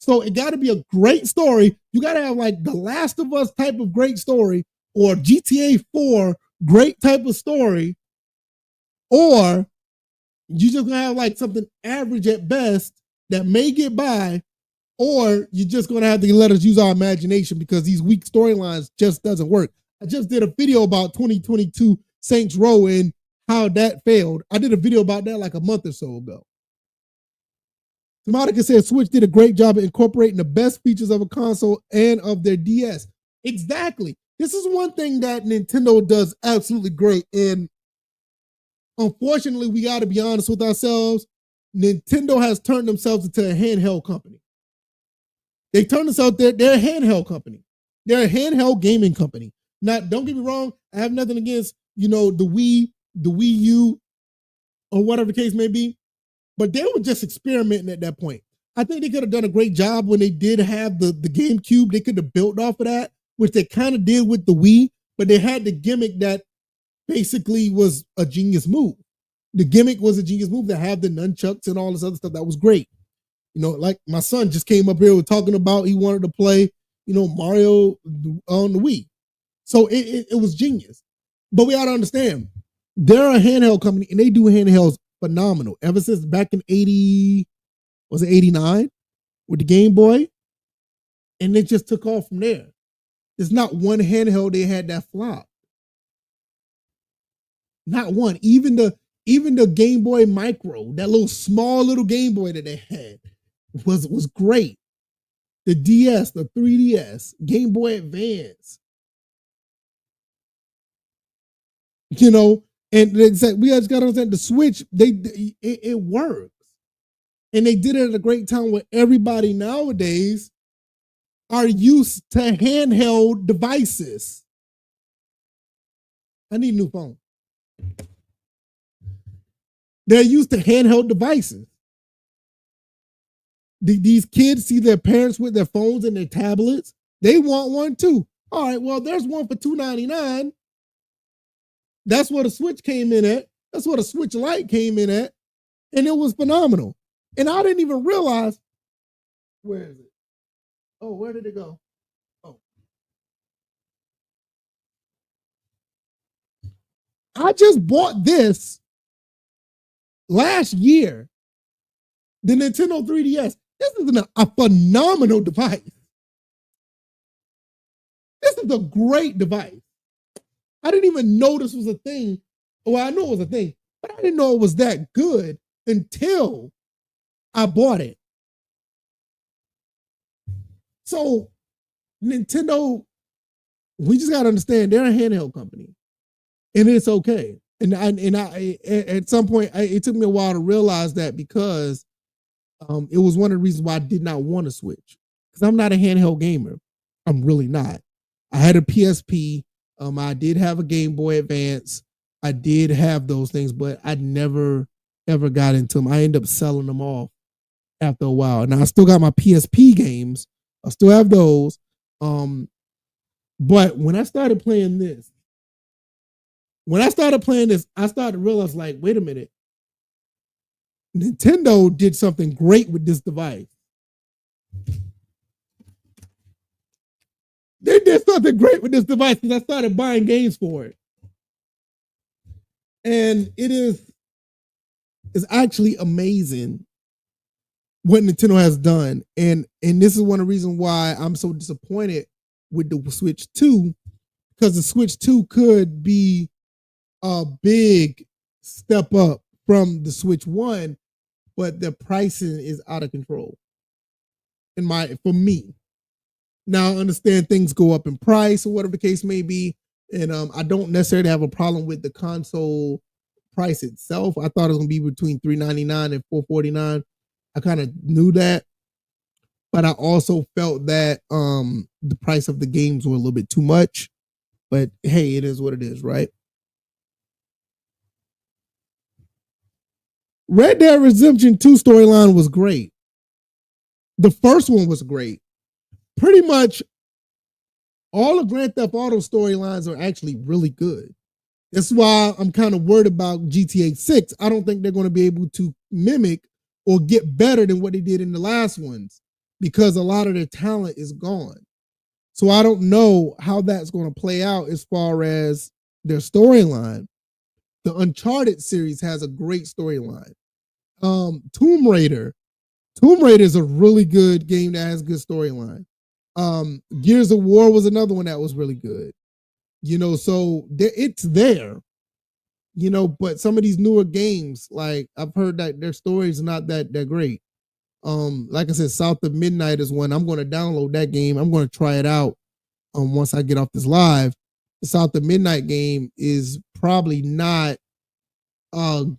So it got to be a great story. You got to have like The Last of Us type of great story, or GTA 4 great type of story, or you just gonna have like something average at best that may get by, or you're just gonna have to let us use our imagination because these weak storylines just doesn't work. I just did a video about 2022 Saints Row and how that failed. I did a video about that like a month or so ago. Monica said Switch did a great job of incorporating the best features of a console and of their DS. Exactly. This is one thing that Nintendo does absolutely great. And unfortunately, we got to be honest with ourselves. Nintendo has turned themselves into a handheld company. They turned themselves, they're a handheld company. They're a handheld gaming company. Now, don't get me wrong. I have nothing against, the Wii U, or whatever the case may be. But they were just experimenting at that point. I think they could have done a great job when they did have the GameCube. They could have built off of that, which they kind of did with the Wii, but they had the gimmick that basically was a genius move. The gimmick was a genius move to have the nunchucks and all this other stuff. That was great. Like my son just came up here talking about he wanted to play, Mario on the Wii. So it was genius. But we got to understand, they're a handheld company and they do handhelds phenomenal. Ever since back in 89 with the Game Boy, and it just took off from there. There's not one handheld they had that flopped. Not one. Even the Game Boy Micro, that small little Game Boy that they had, was great. The DS, the 3DS, Game Boy Advance. And we just got to understand the Switch, it works. And they did it at a great time where everybody nowadays are used to handheld devices. I need a new phone. They're used to handheld devices. These kids see their parents with their phones and their tablets. They want one too. All right, well, there's one for $299. That's what a Switch came in at. That's what a Switch Lite came in at. And it was phenomenal. And I didn't even realize, where is it? Oh, where did it go? Oh. I just bought this last year, the Nintendo 3DS. This is a phenomenal device. This is a great device. I didn't even know this was a thing. Well, I know it was a thing, but I didn't know it was that good until I bought it. So Nintendo, we just got to understand they're a handheld company, and it's okay. And I at some point, it took me a while to realize that because it was one of the reasons why I did not want to switch, because I'm not a handheld gamer. I'm really not. I had a PSP. I did have a Game Boy Advance. I did have those things, but I never ever got into them. I ended up selling them off after a while. Now I still got my PSP games. I still have those. But when I started playing this, I started to realize, like, wait a minute. Nintendo did something great with this device. They did something great with this device because I started buying games for it. And it's actually amazing what Nintendo has done. And this is one of the reasons why I'm so disappointed with the Switch 2, because the Switch 2 could be a big step up from the Switch 1, but the pricing is out of control. For me. Now, I understand things go up in price or whatever the case may be, And I don't necessarily have a problem with the console price itself. I thought it was gonna be between $399 and $449. I kind of knew that, but I also felt that the price of the games were a little bit too much. But hey, it is what it is, right? Red Dead Redemption 2 storyline was great. The first one was great. Pretty much all the Grand Theft Auto storylines are actually really good. That's why I'm kind of worried about GTA 6. I don't think they're going to be able to mimic or get better than what they did in the last ones because a lot of their talent is gone. So I don't know how that's going to play out as far as their storyline. The Uncharted series has a great storyline. Tomb Raider is a really good game that has good storyline. Gears of War was another one that was really good. So it's there. But some of these newer games, like I've heard that their stories are not that great. Like I said, South of Midnight is one. I'm going to download that game. I'm going to try it out. Once I get off this live, the South of Midnight game is probably not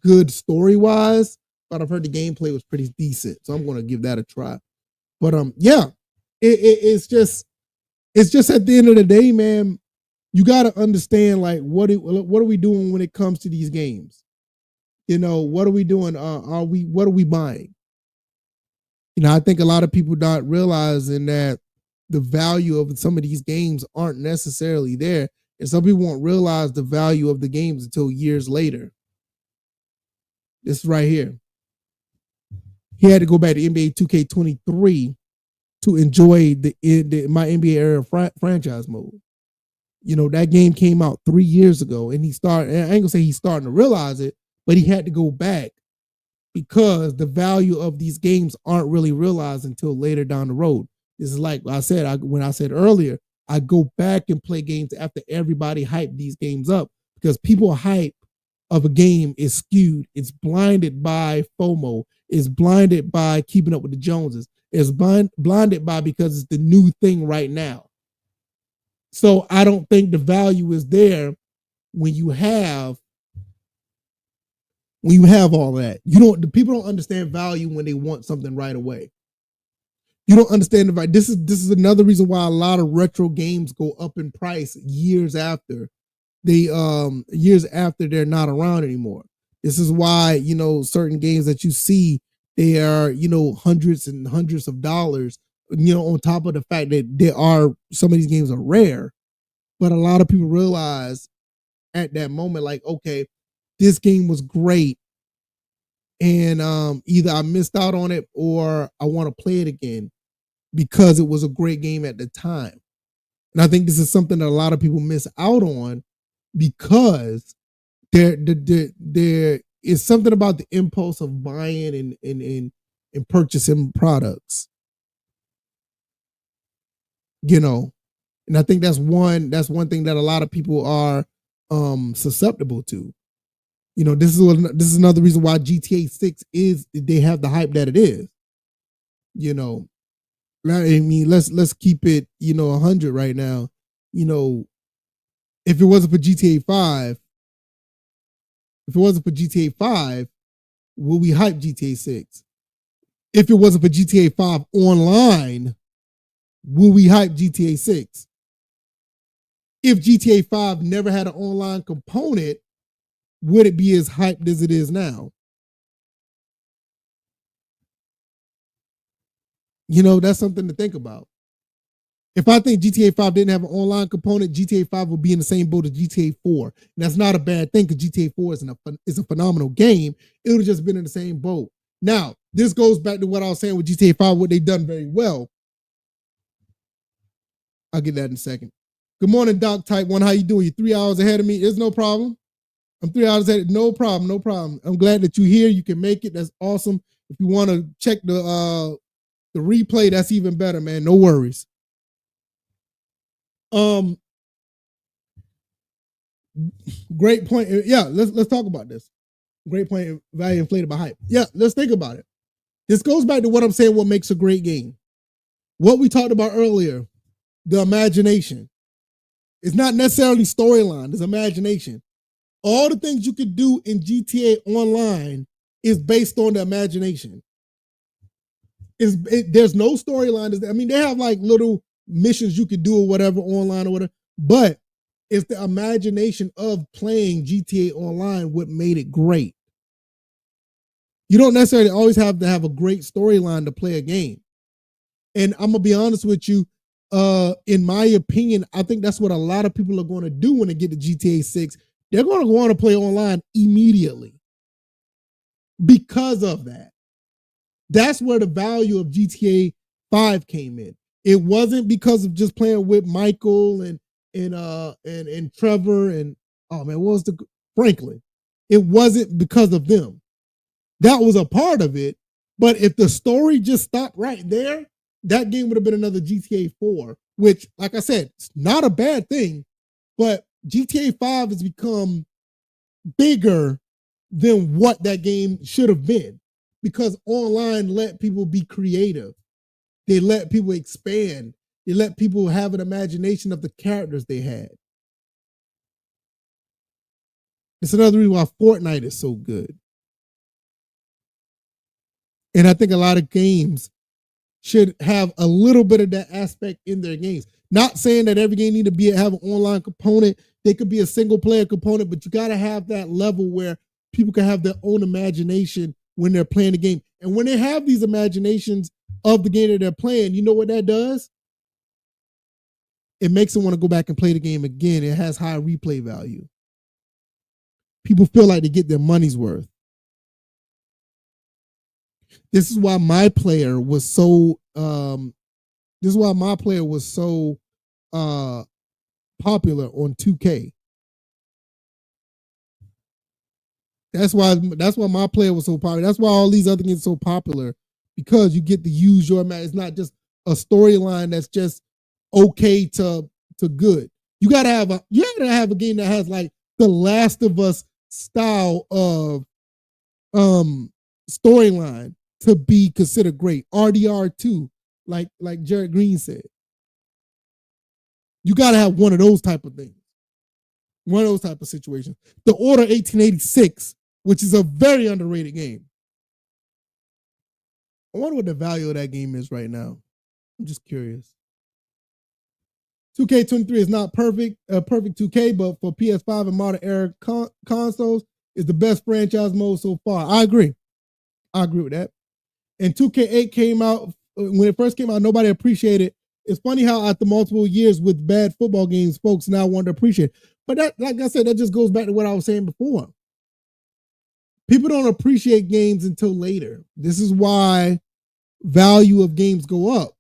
good story wise, but I've heard the gameplay was pretty decent, so I'm going to give that a try. But yeah, it's just at the end of the day, man, you got to understand like what are we doing when it comes to these games? What are we doing? What are we buying? I think a lot of people not realizing that the value of some of these games aren't necessarily there. And some people won't realize the value of the games until years later. This right here. He had to go back to NBA 2K23 to enjoy my NBA era franchise mode. That game came out 3 years ago, and I ain't gonna say he's starting to realize it, but he had to go back because the value of these games aren't really realized until later down the road. This is like I said, when I said earlier, I go back and play games after everybody hyped these games up because people hype of a game is skewed. It's blinded by FOMO. It's blinded by keeping up with the Joneses. It's blinded by because it's the new thing right now. So I don't think the value is there when you have all that. The people don't understand value when they want something right away. You don't understand the value. This is another reason why a lot of retro games go up in price years after they're not around anymore. This is why, certain games that you see, they are, hundreds and hundreds of dollars, on top of the fact that some of these games are rare. But a lot of people realize at that moment, like, okay, this game was great. And either I missed out on it or I want to play it again because it was a great game at the time. And I think this is something that a lot of people miss out on because there is something about the impulse of buying and purchasing products. And I think that's one thing that a lot of people are susceptible to. This is another reason why GTA 6 they have the hype that it is. I mean, let's keep it 100 right now. If it wasn't for GTA 5, will we hype GTA 6? If it wasn't for GTA 5 online, will we hype GTA 6? If GTA 5 never had an online component, would it be as hyped as it is now? That's something to think about. If I think GTA 5 didn't have an online component, GTA 5 would be in the same boat as GTA 4. And that's not a bad thing because GTA 4 is a phenomenal game. It would have just been in the same boat. Now, this goes back to what I was saying with GTA 5, what they've done very well. I'll get that in a second. Good morning, Doc Type 1. How you doing? You're 3 hours ahead of me. There's no problem. I'm 3 hours ahead. No problem. I'm glad that you're here. You can make it. That's awesome. If you want to check the replay, that's even better, man. No worries. Great point. Yeah, let's talk about this. Great point. Value inflated by hype. Yeah, let's think about it. This goes back to what I'm saying. What makes a great game? What we talked about earlier, the imagination. It's not necessarily storyline, it's imagination. All the things you could do in GTA Online is based on the imagination. There's no storyline. I mean, they have like little missions you could do or whatever online or whatever, but it's the imagination of playing GTA Online what made it great. You don't necessarily always have to have a great storyline to play a game. And I'm gonna be honest with you, in my opinion, I think that's what a lot of people are going to do when they get to GTA 6. They're going to go on to play online immediately because of that. That's where the value of GTA 5 came in. It wasn't because of just playing with Michael and Trevor and what was the Franklin. It wasn't because of them. That was a part of it, but if the story just stopped right there, that game would have been another GTA 4, which, like I said, it's not a bad thing, but GTA 5 has become bigger than what that game should have been because online let people be creative. They let people expand. They let people have an imagination of the characters they had. It's another reason why Fortnite is so good. And I think a lot of games should have a little bit of that aspect in their games. Not saying that every game need to have an online component. They could be a single player component, but you got to have that level where people can have their own imagination when they're playing the game. And when they have these imaginations of the game that they're playing, you know what that does? It makes them want to go back and play the game again. It has high replay value. People feel like they get their money's worth. This is why my player was so popular on 2K. That's why my player was so popular. That's why all these other games are so popular, because you get to use your mind. It's not just a storyline that's just okay to good. You gotta have a game that has like the Last of Us style of storyline to be considered great. RDR2, like Jared Green said. You gotta have one of those type of things. One of those type of situations. The Order 1886, which is a very underrated game. I wonder what the value of that game is right now. I'm just curious. 2K23 is not perfect 2K, but for PS5 and modern era consoles, is the best franchise mode so far. I agree with that. And 2K8 came out, when it first came out, nobody appreciated it. It's funny how after multiple years with bad football games, folks now want to appreciate it. But that, like I said, that just goes back to what I was saying before. People don't appreciate games until later. This is why value of games go up.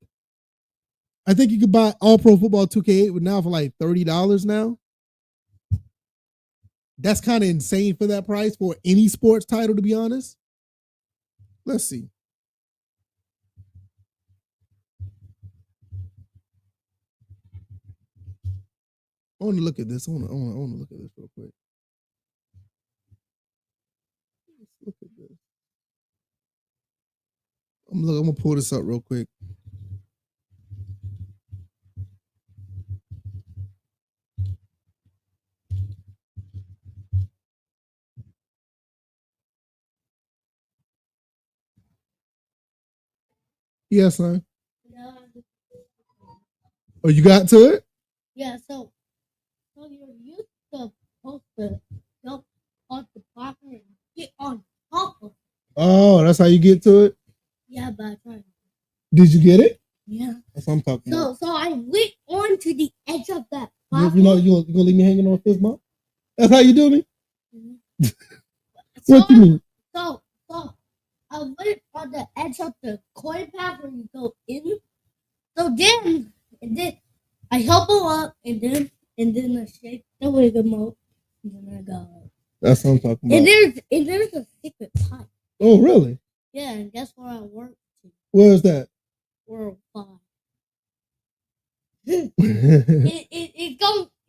I think you could buy All Pro Football 2K8 now for like $30 now. That's kind of insane for that price for any sports title, to be honest. Let's see. I want to look at this. I want to look at this real quick. Let's look at this. I'm gonna pull this up real quick. Yes, son. Oh, you got to it? Yeah, so you're used to supposed to jump off the platform and get on top of it. Oh, that's how you get to it? Yeah, but I tried. Did you get it? Yeah. That's what I'm talking about. So I went onto the edge of that platform. You gonna leave me hanging on fist bump? That's how you do me? Mm-hmm. What you mean? So I went on the edge of the coin path where you go in. So then I help him up, and then I shake the wiggle mode, and then I go. That's what I'm talking about. And there's a secret pipe. Oh, really? Yeah, and guess where I work to? Where is that? World 5.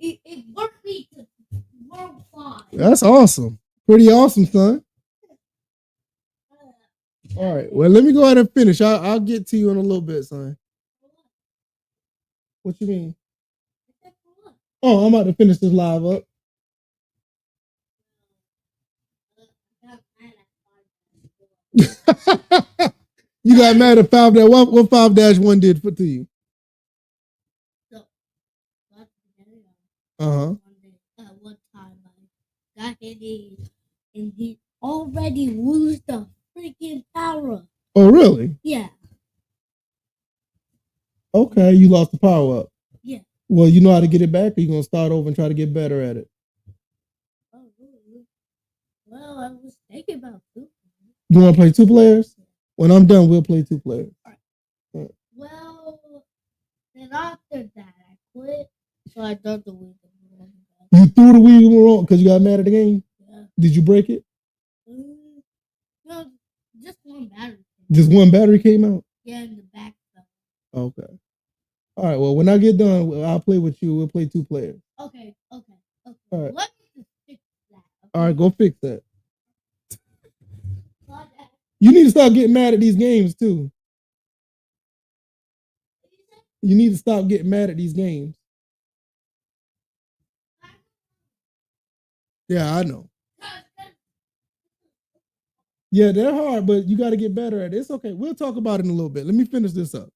it worked me to World 5. That's awesome. Pretty awesome, son. All right. Well, let me go ahead and finish. I'll get to you in a little bit, son. What you mean? Oh, I'm about to finish this live up. You got mad at 5 dash. What 5-1 did to you? Uh-huh. One time I got hit and he already lose the freaking power. Oh, really? Yeah. Okay, you lost the power up. Yeah. Well, you know how to get it back, or you gonna start over and try to get better at it? Well, I was thinking about 2 players. You want to play 2 players? When I'm done, we'll play 2 players. All right. Well, then after that, I quit. So I don't do it. You threw the Wii wrong because you got mad at the game? Yeah. Did you break it? No, just one battery. Just one battery came out? Yeah, in the back. Okay. All right, well, when I get done, I'll play with you. We'll play 2 players. Okay. All right. Let me just fix that. Okay? All right, go fix that. You need to start getting mad at these games, too. You need to stop getting mad at these games. Yeah, I know. Yeah, they're hard, but you got to get better at it. It's okay. We'll talk about it in a little bit. Let me finish this up.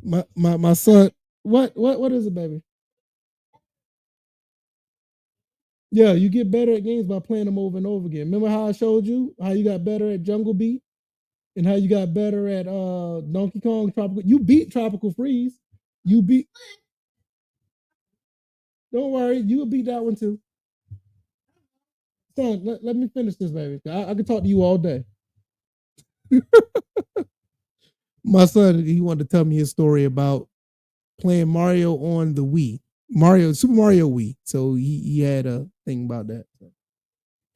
My son, what is it, baby? Yeah, you get better at games by playing them over and over again. Remember how I showed you how you got better at Jungle Beat and how you got better at Donkey Kong Tropical. You beat Tropical Freeze. You beat. Don't worry, you will beat that one too. Son, let me finish this, baby. I can talk to you all day. My son, he wanted to tell me his story about playing Mario on the Wii. Super Mario Wii. So he had a thing about that. So.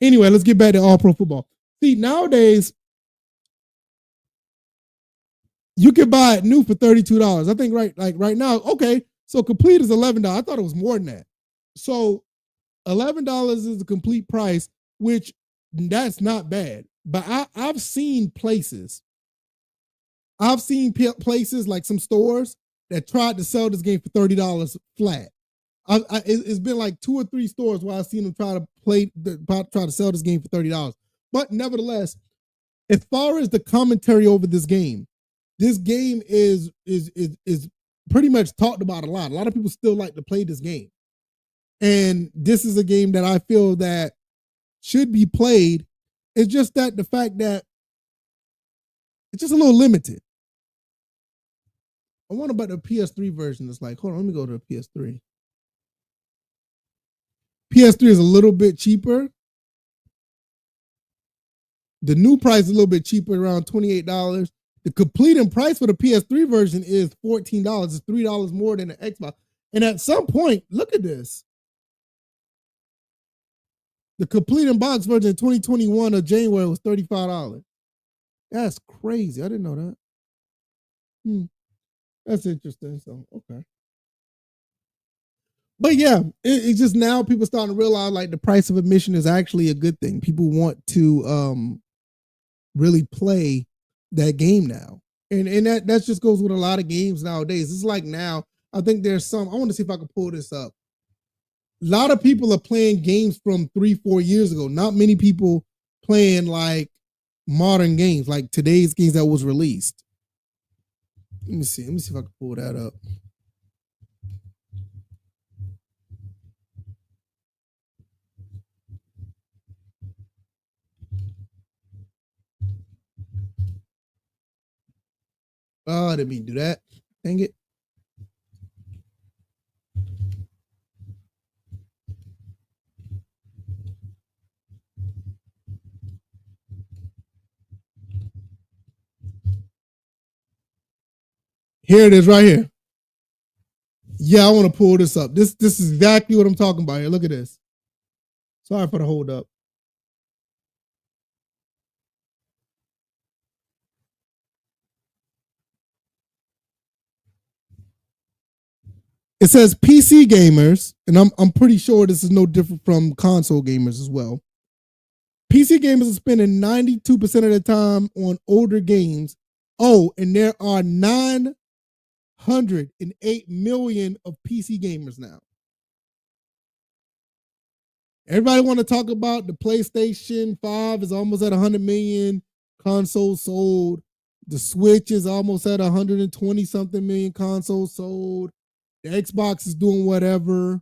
Anyway, let's get back to All Pro Football. See, nowadays, you can buy it new for $32. I think right now, okay, so complete is $11. I thought it was more than that. So $11 is the complete price, which that's not bad. But I've seen places like some stores that tried to sell this game for $30 flat. It's been like 2 or 3 stores where I've seen them try to sell this game for $30. But nevertheless, as far as the commentary over this game is pretty much talked about a lot. A lot of people still like to play this game. And this is a game that I feel that should be played. It's just that the fact that it's just a little limited. I wonder about the PS3 version. It's like, hold on, let me go to the PS3. PS3 is a little bit cheaper. The new price is a little bit cheaper, around $28. The completing price for the PS3 version is $14. It's $3 more than the Xbox. And at some point, look at this. The complete in box version in 2021 of January was $35. That's crazy. I didn't know that. That's interesting. So, okay. But yeah, it's just now people starting to realize like the price of admission is actually a good thing. People want to really play that game now. And that just goes with a lot of games nowadays. It's like now, I think there's some, I want to see if I can pull this up. A lot of people are playing games from 3-4 years ago. Not many people playing like modern games, like today's games that was released. Let me see if I can pull that up. Oh, I didn't mean to do that. Dang it. Here it is right here. Yeah, I want to pull this up. This is exactly what I'm talking about here. Look at this. Sorry for the hold up. It says PC gamers, and I'm pretty sure this is no different from console gamers as well. PC gamers are spending 92% of their time on older games. Oh, and there are 908 million of PC gamers now. Everybody want to talk about the PlayStation 5 is almost at 100 million consoles sold. The Switch is almost at 120 something million consoles sold. The Xbox is doing whatever.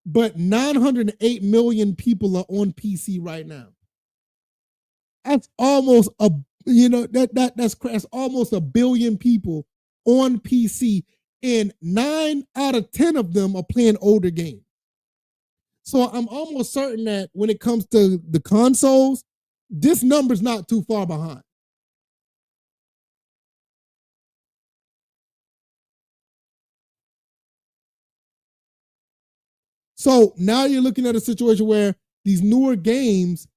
But 908 million people are on PC right now. That's almost that's almost a billion people on PC, and 9 out of 10 of them are playing older games. So I'm almost certain that when it comes to the consoles, this number's not too far behind. So now you're looking at a situation where these newer games,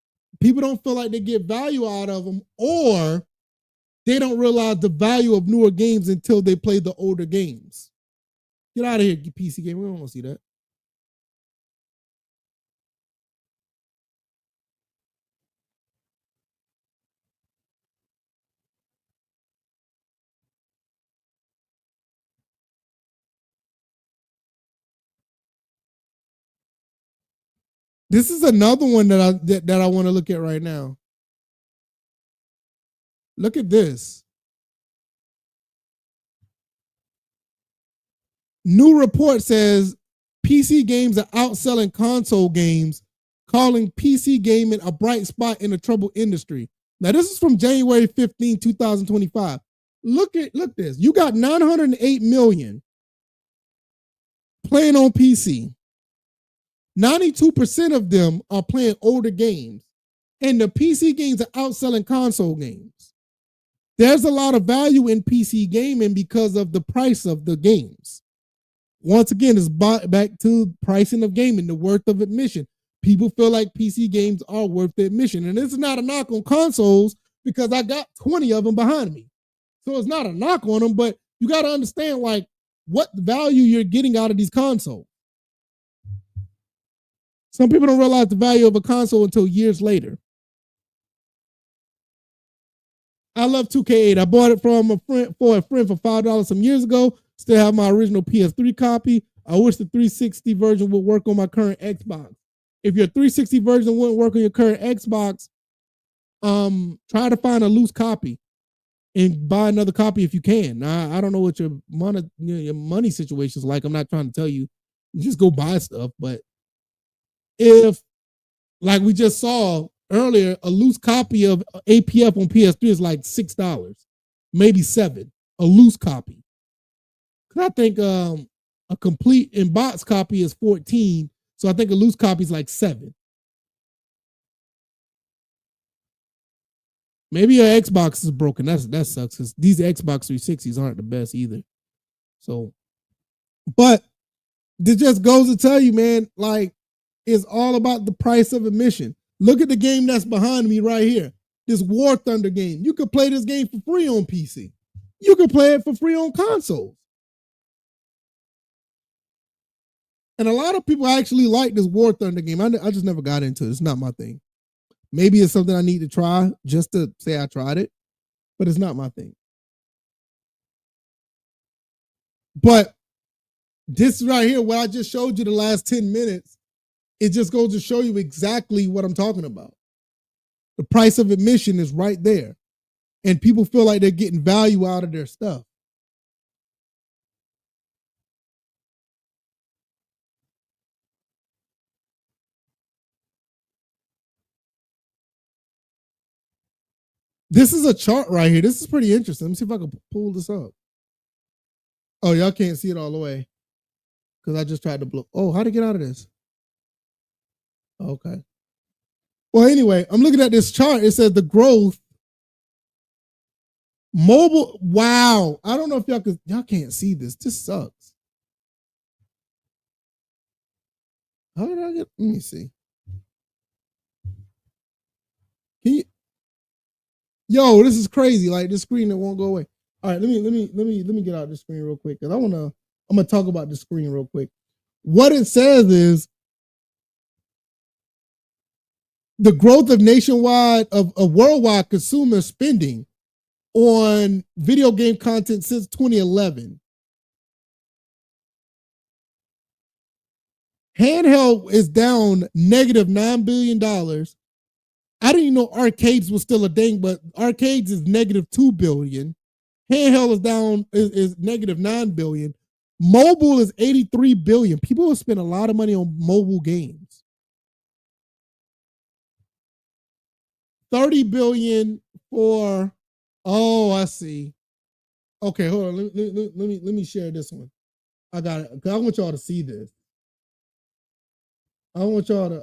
people don't feel like they get value out of them, or they don't realize the value of newer games until they play the older games. Get out of here, PC game. We don't want to see that. This is another one that I want to look at right now. Look at this. New report says PC games are outselling console games, calling PC gaming a bright spot in a troubled industry. Now, this is from January 15, 2025. Look this. You got 908 million playing on PC. 92% of them are playing older games, and the PC games are outselling console games. There's a lot of value in PC gaming because of the price of the games. Once again, it's back to pricing of gaming, the worth of admission. People feel like PC games are worth the admission. And this is not a knock on consoles because I got 20 of them behind me. So it's not a knock on them, but you got to understand like what value you're getting out of these consoles. Some people don't realize the value of a console until years later. I love 2K8. I bought it from a friend for $5 some years ago. Still have my original PS3 copy. I wish the 360 version would work on my current Xbox. If your 360 version wouldn't work on your current Xbox, try to find a loose copy and buy another copy if you can. Now, I don't know what your money situation is like. I'm not trying to tell you just go buy stuff, but if, like we just saw earlier, a loose copy of APF on PS3 is like $6, maybe $7, a loose copy. I think a complete in-box copy is $14, so I think a loose copy is like $7. Maybe your Xbox is broken. That sucks because these Xbox 360s aren't the best either. So, but this just goes to tell you, man, like it's all about the price of admission. Look at the game that's behind me right here. This War Thunder game. You could play this game for free on PC. You could play it for free on consoles. And a lot of people actually like this War Thunder game. I just never got into it. It's not my thing. Maybe it's something I need to try just to say I tried it, but it's not my thing. But this right here, what I just showed you the last 10 minutes, it just goes to show you exactly what I'm talking about. The price of admission is right there. And people feel like they're getting value out of their stuff. This is a chart right here. This is pretty interesting. Let me see if I can pull this up. Oh, y'all can't see it all the way because I just tried to blow. Oh, how to get out of this? Okay. Well, anyway, I'm looking at this chart. It says the growth. Mobile. Wow. I don't know if y'all can't see this. This sucks. How did I get? Let me see. Can you? Yo, this is crazy. Like this screen that won't go away. All right, let me get out this screen real quick because I'm gonna talk about the screen real quick. What it says is the growth of nationwide of worldwide consumer spending on video game content since 2011. Handheld is down -$9 billion. I didn't even know arcades was still a thing, but arcades is -$2 billion. Handheld is down is -$9 billion. Mobile is $83 billion. People have spent a lot of money on mobile games. $30 billion for, oh, I see. Okay, hold on. Let me share this one. I got it. I want y'all to see this. I want y'all to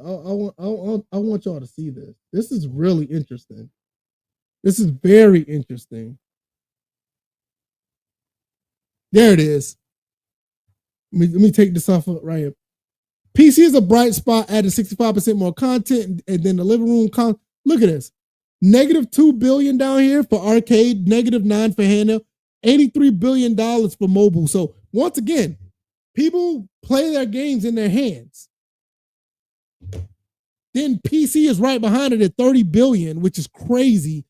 I want y'all to see this. This is really interesting. This is very interesting. There it is. Let me take this off right here. PC is a bright spot, added 65% more content, and then the living room look at this. -$2 billion down here for arcade, -$9 for handheld, $83 billion for mobile. So once again, people play their games in their hands. Then PC is right behind it at $30 billion, which is crazy.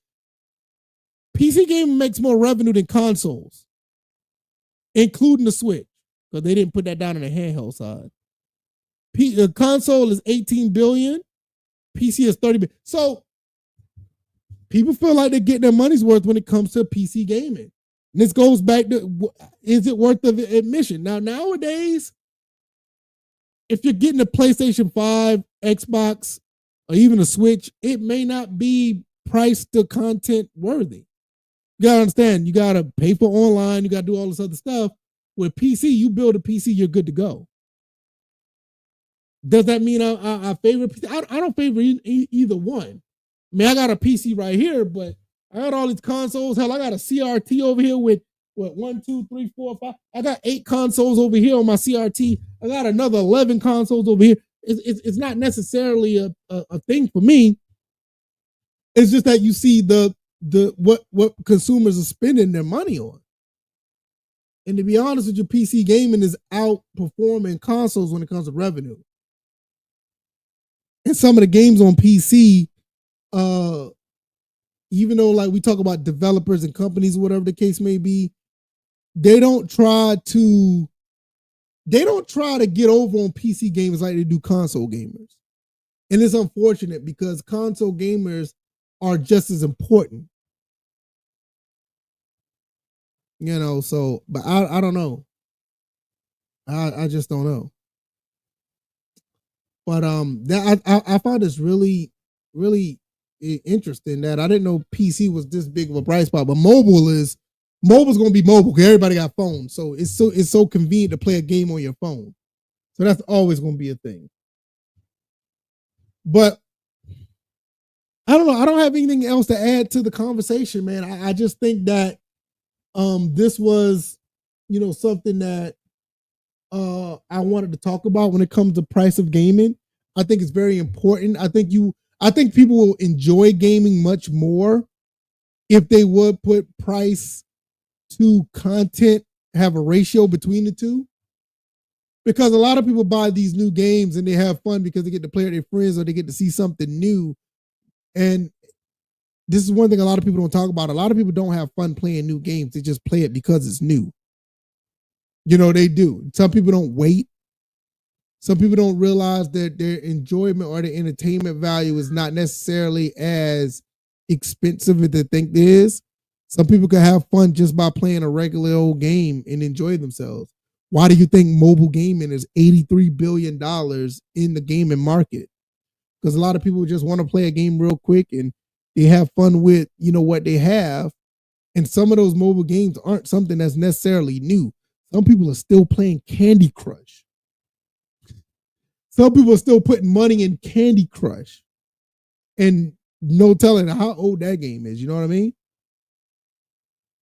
PC gaming makes more revenue than consoles, including the Switch, because they didn't put that down on the handheld side. Console is $18 billion. PC is $30 billion. So people feel like they're getting their money's worth when it comes to PC gaming. And this goes back to, is it worth the admission? Now, nowadays, if you're getting a PlayStation 5, Xbox, or even a Switch, it may not be price to content worthy. You gotta understand, you gotta pay for online, you gotta do all this other stuff. With PC, you build a PC, you're good to go. Does that mean I favor PC? I don't favor either one. I mean, I got a PC right here, but I got all these consoles. Hell, I got a CRT over here with what, 1, 2, 3, 4, 5. I got 8 consoles over here on my CRT. I got another 11 consoles over here. It's not necessarily a thing for me. It's just that you see what consumers are spending their money on. And to be honest with you, PC gaming is outperforming consoles when it comes to revenue. And some of the games on PC, even though like we talk about developers and companies, whatever the case may be, they don't try to get over on PC gamers like they do console gamers. And it's unfortunate because console gamers are just as important. You know, so, but I don't know. I just don't know. But that I found this really, really interesting that I didn't know PC was this big of a bright spot, but mobile's gonna be mobile because everybody got phones. So it's so convenient to play a game on your phone. So that's always gonna be a thing. But I don't know. I don't have anything else to add to the conversation, man. I just think that this was, you know, something that I wanted to talk about when it comes to price of gaming. I think it's very important. I think people will enjoy gaming much more if they would put price to content, have a ratio between the two. Because a lot of people buy these new games and they have fun because they get to play with their friends or they get to see something new. And this is one thing a lot of people don't talk about. A lot of people don't have fun playing new games. They just play it because it's new. You know, they do. Some people don't wait. Some people don't realize that their enjoyment or their entertainment value is not necessarily as expensive as they think it is. Some people can have fun just by playing a regular old game and enjoy themselves. Why do you think mobile gaming is $83 billion in the gaming market? Because a lot of people just want to play a game real quick and they have fun with, you know, what they have. And some of those mobile games aren't something that's necessarily new. Some people are still playing Candy Crush. Some people are still putting money in Candy Crush. And no telling how old that game is. You know what I mean?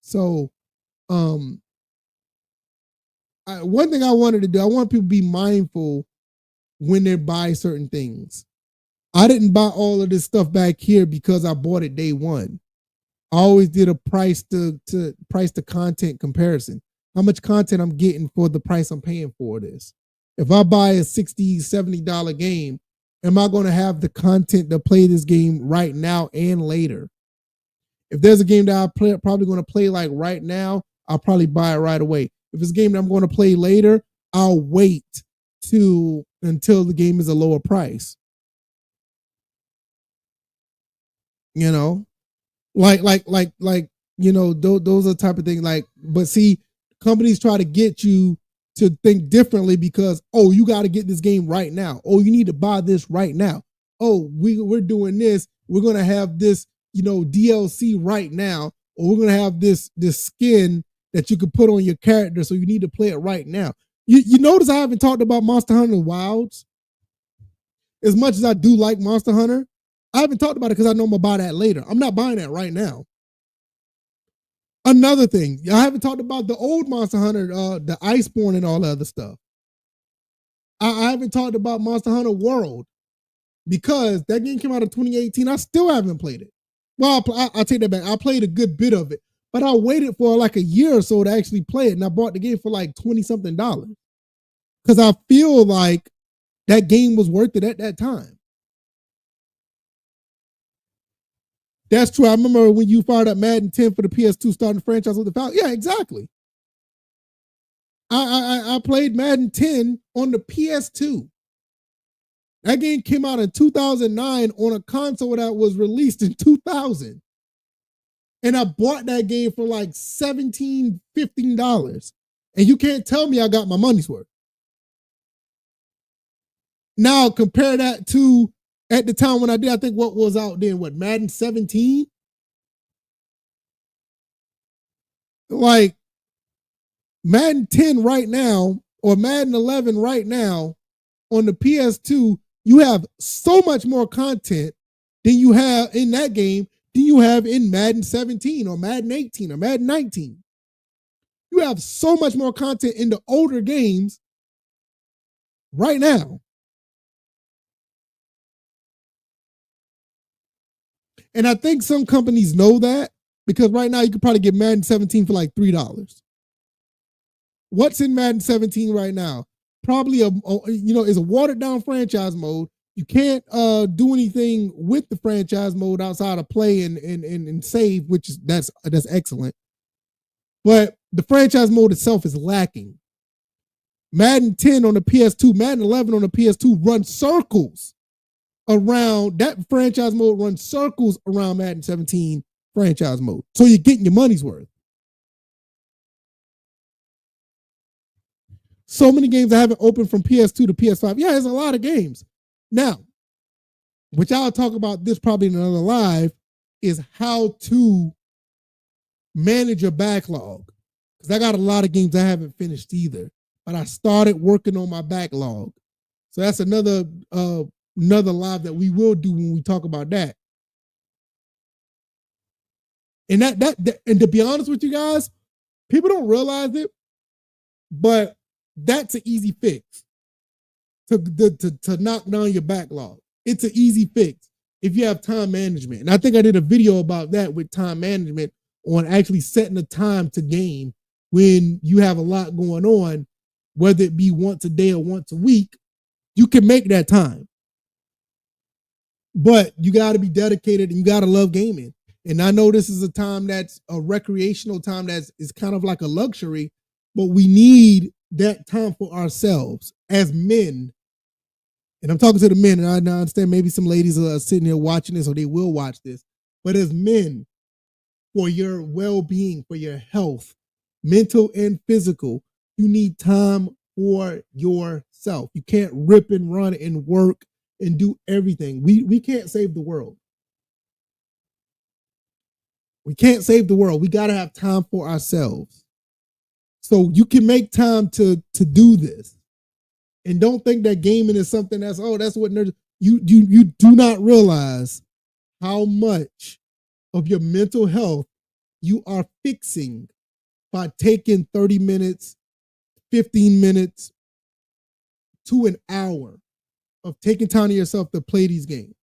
So, one thing I wanted to do, I want people to be mindful when they buy certain things. I didn't buy all of this stuff back here because I bought it day one. I always did a price to content comparison. How much content I'm getting for the price I'm paying for this. If I buy a $60, $70 game, am I going to have the content to play this game right now and later? If there's a game that I'm probably going to play like right now, I'll probably buy it right away. If it's a game that I'm going to play later, I'll wait until the game is a lower price. You know, like you know, those are the type of things. Like, but see, companies try to get you to think differently because, oh, you got to get this game right now. Oh, you need to buy this right now. Oh, we're doing this. We're gonna have this, you know, DLC right now, or we're gonna have this skin that you can put on your character, so you need to play it right now. You notice I haven't talked about Monster Hunter Wilds as much as I do like Monster Hunter. I haven't talked about it because I know I'm gonna buy that later. I'm not buying that right now. Another thing, I haven't talked about the old Monster Hunter, the Iceborne and all the other stuff. I haven't talked about Monster Hunter World because that game came out in 2018. I still haven't played it. Well, I'll take that back. I played a good bit of it, but I waited for like a year or so to actually play it, and I bought the game for like $20-something because I feel like that game was worth it at that time. That's true. I remember when you fired up Madden 10 for the PS2, starting the franchise with the Falcons. Yeah, exactly. I played Madden 10 on the PS2. That game came out in 2009 on a console that was released in 2000. And I bought that game for like $17, $15. And you can't tell me I got my money's worth. Now compare that to at the time when I did, I think what was out then, Madden 17? Like Madden 10 right now, or Madden 11 right now on the PS2, you have so much more content than you have in that game than you have in Madden 17 or Madden 18 or Madden 19. You have so much more content in the older games right now. And I think some companies know that because right now you could probably get Madden 17 for like $3. What's in Madden 17 right now? Probably is a watered down franchise mode. You can't do anything with the franchise mode outside of play and save, which is that's excellent. But the franchise mode itself is lacking. Madden 10 on the PS2, Madden 11 on the PS2 run circles around that franchise mode, runs circles around Madden 17 franchise mode. So you're getting your money's worth. So many games I haven't opened from PS2 to PS5. Yeah, there's a lot of games. Now, which I'll talk about this probably in another live, is how to manage your backlog. Because I got a lot of games I haven't finished either. But I started working on my backlog. So that's another live that we will do when we talk about that. And that and to be honest with you guys, people don't realize it, but that's an easy fix to knock down your backlog. It's an easy fix if you have time management. And I think I did a video about that with time management on actually setting a time to game when you have a lot going on, whether it be once a day or once a week. You can make that time. But you got to be dedicated and you got to love gaming. And I know this is a time that's a recreational time is kind of like a luxury, but we need that time for ourselves as men. And I'm talking to the men, and I understand maybe some ladies are sitting here watching this or they will watch this. But as men, for your well-being, for your health, mental and physical, you need time for yourself. You can't rip and run and work and do everything. We can't save the world. We can't save the world. We got to have time for ourselves. So you can make time to do this. And don't think that gaming is something that's what nerds. You do not realize how much of your mental health you are fixing by taking 30 minutes, 15 minutes to an hour of taking time to yourself to play these games.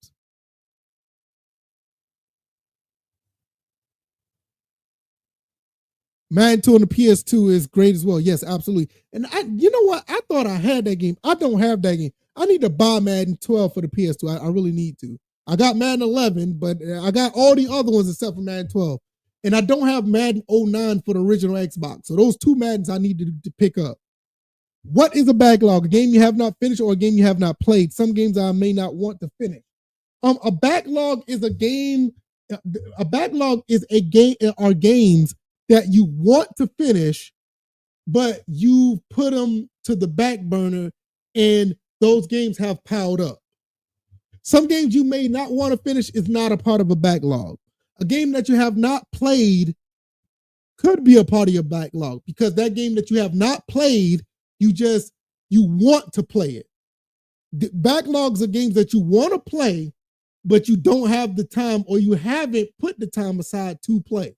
Madden 2 on the PS2 is great as well. Yes, absolutely. And you know what? I thought I had that game. I don't have that game. I need to buy Madden 12 for the PS2. I really need to. I got Madden 11, but I got all the other ones except for Madden 12. And I don't have Madden 09 for the original Xbox. So those two Maddens I need to pick up. What is a backlog? A game you have not finished or a game you have not played? Some games I may not want to finish. A backlog is a game. A backlog is a game. Are games that you want to finish, but you put them to the back burner, and those games have piled up. Some games you may not want to finish is not a part of a backlog. A game that you have not played could be a part of your backlog because that game that you have not played, you want to play it. The backlogs are games that you want to play, but you don't have the time or you haven't put the time aside to play.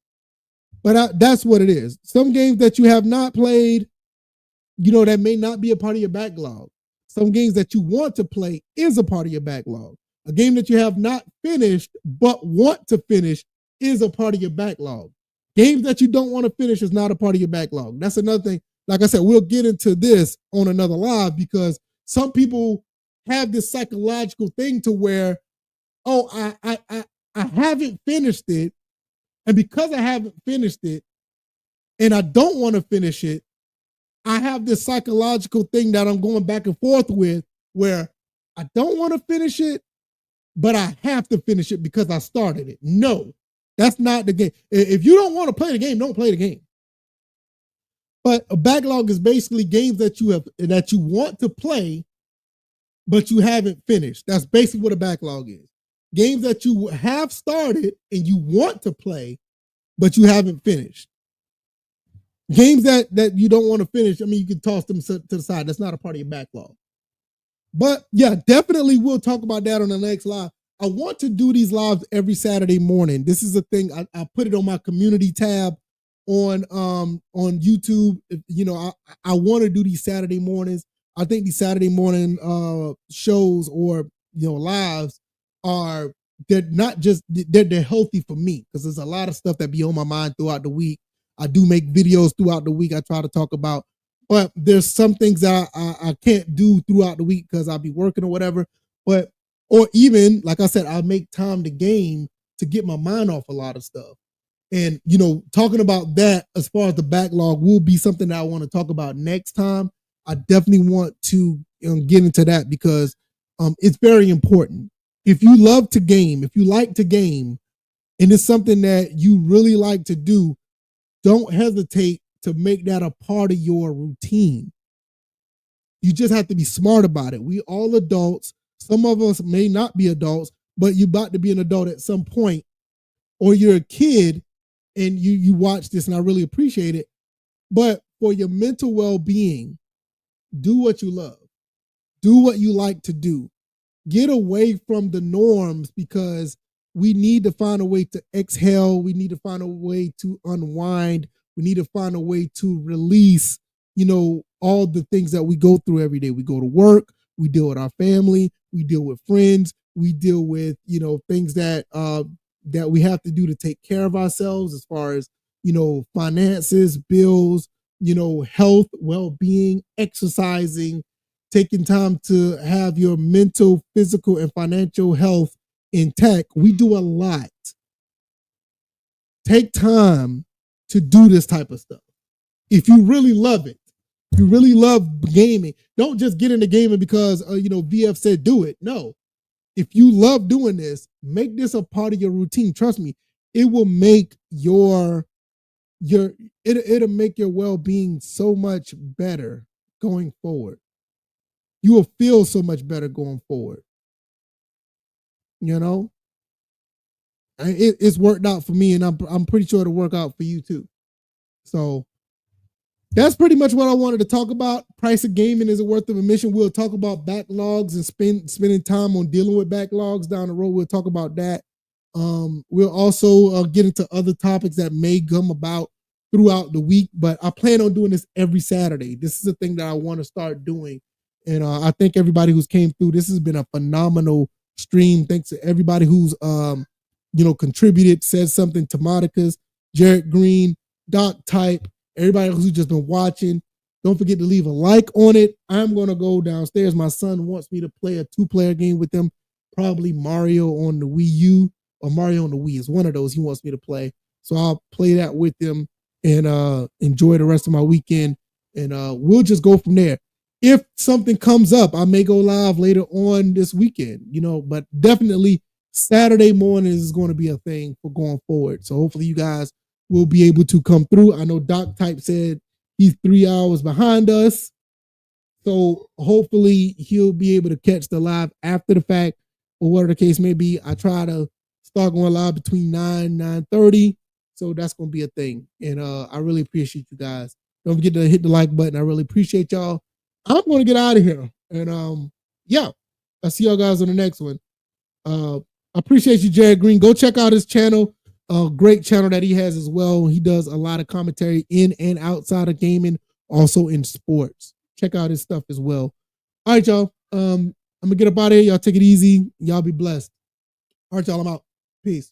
But that's what it is. Some games that you have not played, that may not be a part of your backlog. Some games that you want to play is a part of your backlog. A game that you have not finished but want to finish is a part of your backlog. Games that you don't want to finish is not a part of your backlog. That's another thing. Like I said, we'll get into this on another live because some people have this psychological thing to where, I haven't finished it. And because I haven't finished it and I don't want to finish it, I have this psychological thing that I'm going back and forth with where I don't want to finish it, but I have to finish it because I started it. No, that's not the game. If you don't want to play the game, don't play the game. But a backlog is basically games that you want to play, but you haven't finished. That's basically what a backlog is. Games that you have started and you want to play, but you haven't finished. Games that you don't want to finish, you can toss them to the side. That's not a part of your backlog. But yeah, definitely we'll talk about that on the next live. I want to do these lives every Saturday morning. This is a thing. I put it on my community tab on YouTube. I want to do these Saturday mornings. I think these Saturday morning shows or lives they're not just they're healthy for me because there's a lot of stuff that be on my mind throughout the week. I do make videos throughout the week. I try to talk about, but there's some things that I can't do throughout the week because I'll be working or whatever. Or even like I said, I make time to game to get my mind off a lot of stuff. And talking about that as far as the backlog will be something that I want to talk about next time. I definitely want to get into that because it's very important. If you love to game, if you like to game, and it's something that you really like to do, don't hesitate to make that a part of your routine. You just have to be smart about it. We all adults. Some of us may not be adults, but you're about to be an adult at some point, or you're a kid and you watch this, and I really appreciate it. But for your mental well-being, do what you love. Do what you like to do. Get away from the norms because we need to find a way to exhale. We need to find a way to unwind. We need to find a way to release, all the things that we go through every day. We go to work, we deal with our family, we deal with friends, we deal with, things that we have to do to take care of ourselves as far as, finances, bills, health, well-being, exercising, taking time to have your mental, physical, and financial health intact. We do a lot. Take time to do this type of stuff. If you really love it, if you really love gaming, don't just get into gaming because, VF said do it. No. If you love doing this, make this a part of your routine. Trust me, it will make it'll make your well-being so much better going forward. You will feel so much better going forward. It's worked out for me, and I'm pretty sure it'll work out for you too. So that's pretty much what I wanted to talk about. Price of gaming, is it worth of admission? We'll talk about backlogs and spending time on dealing with backlogs down the road. We'll talk about that. We'll also get into other topics that may come about throughout the week, but I plan on doing this every Saturday. This is a thing that I want to start doing. And I thank everybody who's came through. This has been a phenomenal stream. Thanks to everybody who's, contributed, said something to Monica's, Jared Green, Doc Type, everybody who's just been watching. Don't forget to leave a like on it. I'm going to go downstairs. My son wants me to play a 2-player game with him. probably Mario on the Wii U or Mario on the Wii. Is one of those he wants me to play. So I'll play that with him and enjoy the rest of my weekend. And we'll just go from there. If something comes up, I may go live later on this weekend, but definitely Saturday morning is going to be a thing for going forward. So hopefully you guys will be able to come through. I know Doc Type said he's 3 hours behind us. So hopefully he'll be able to catch the live after the fact, or whatever the case may be. I try to start going live between 9:30. So that's going to be a thing. And I really appreciate you guys. Don't forget to hit the like button. I really appreciate y'all. I'm going to get out of here. And yeah, I'll see y'all guys on the next one. I appreciate you, Jared Green. Go check out his channel. Great channel that he has as well. He does a lot of commentary in and outside of gaming, also in sports. Check out his stuff as well. All right, y'all. I'm going to get up out of here. Y'all take it easy. Y'all be blessed. All right, y'all. I'm out. Peace.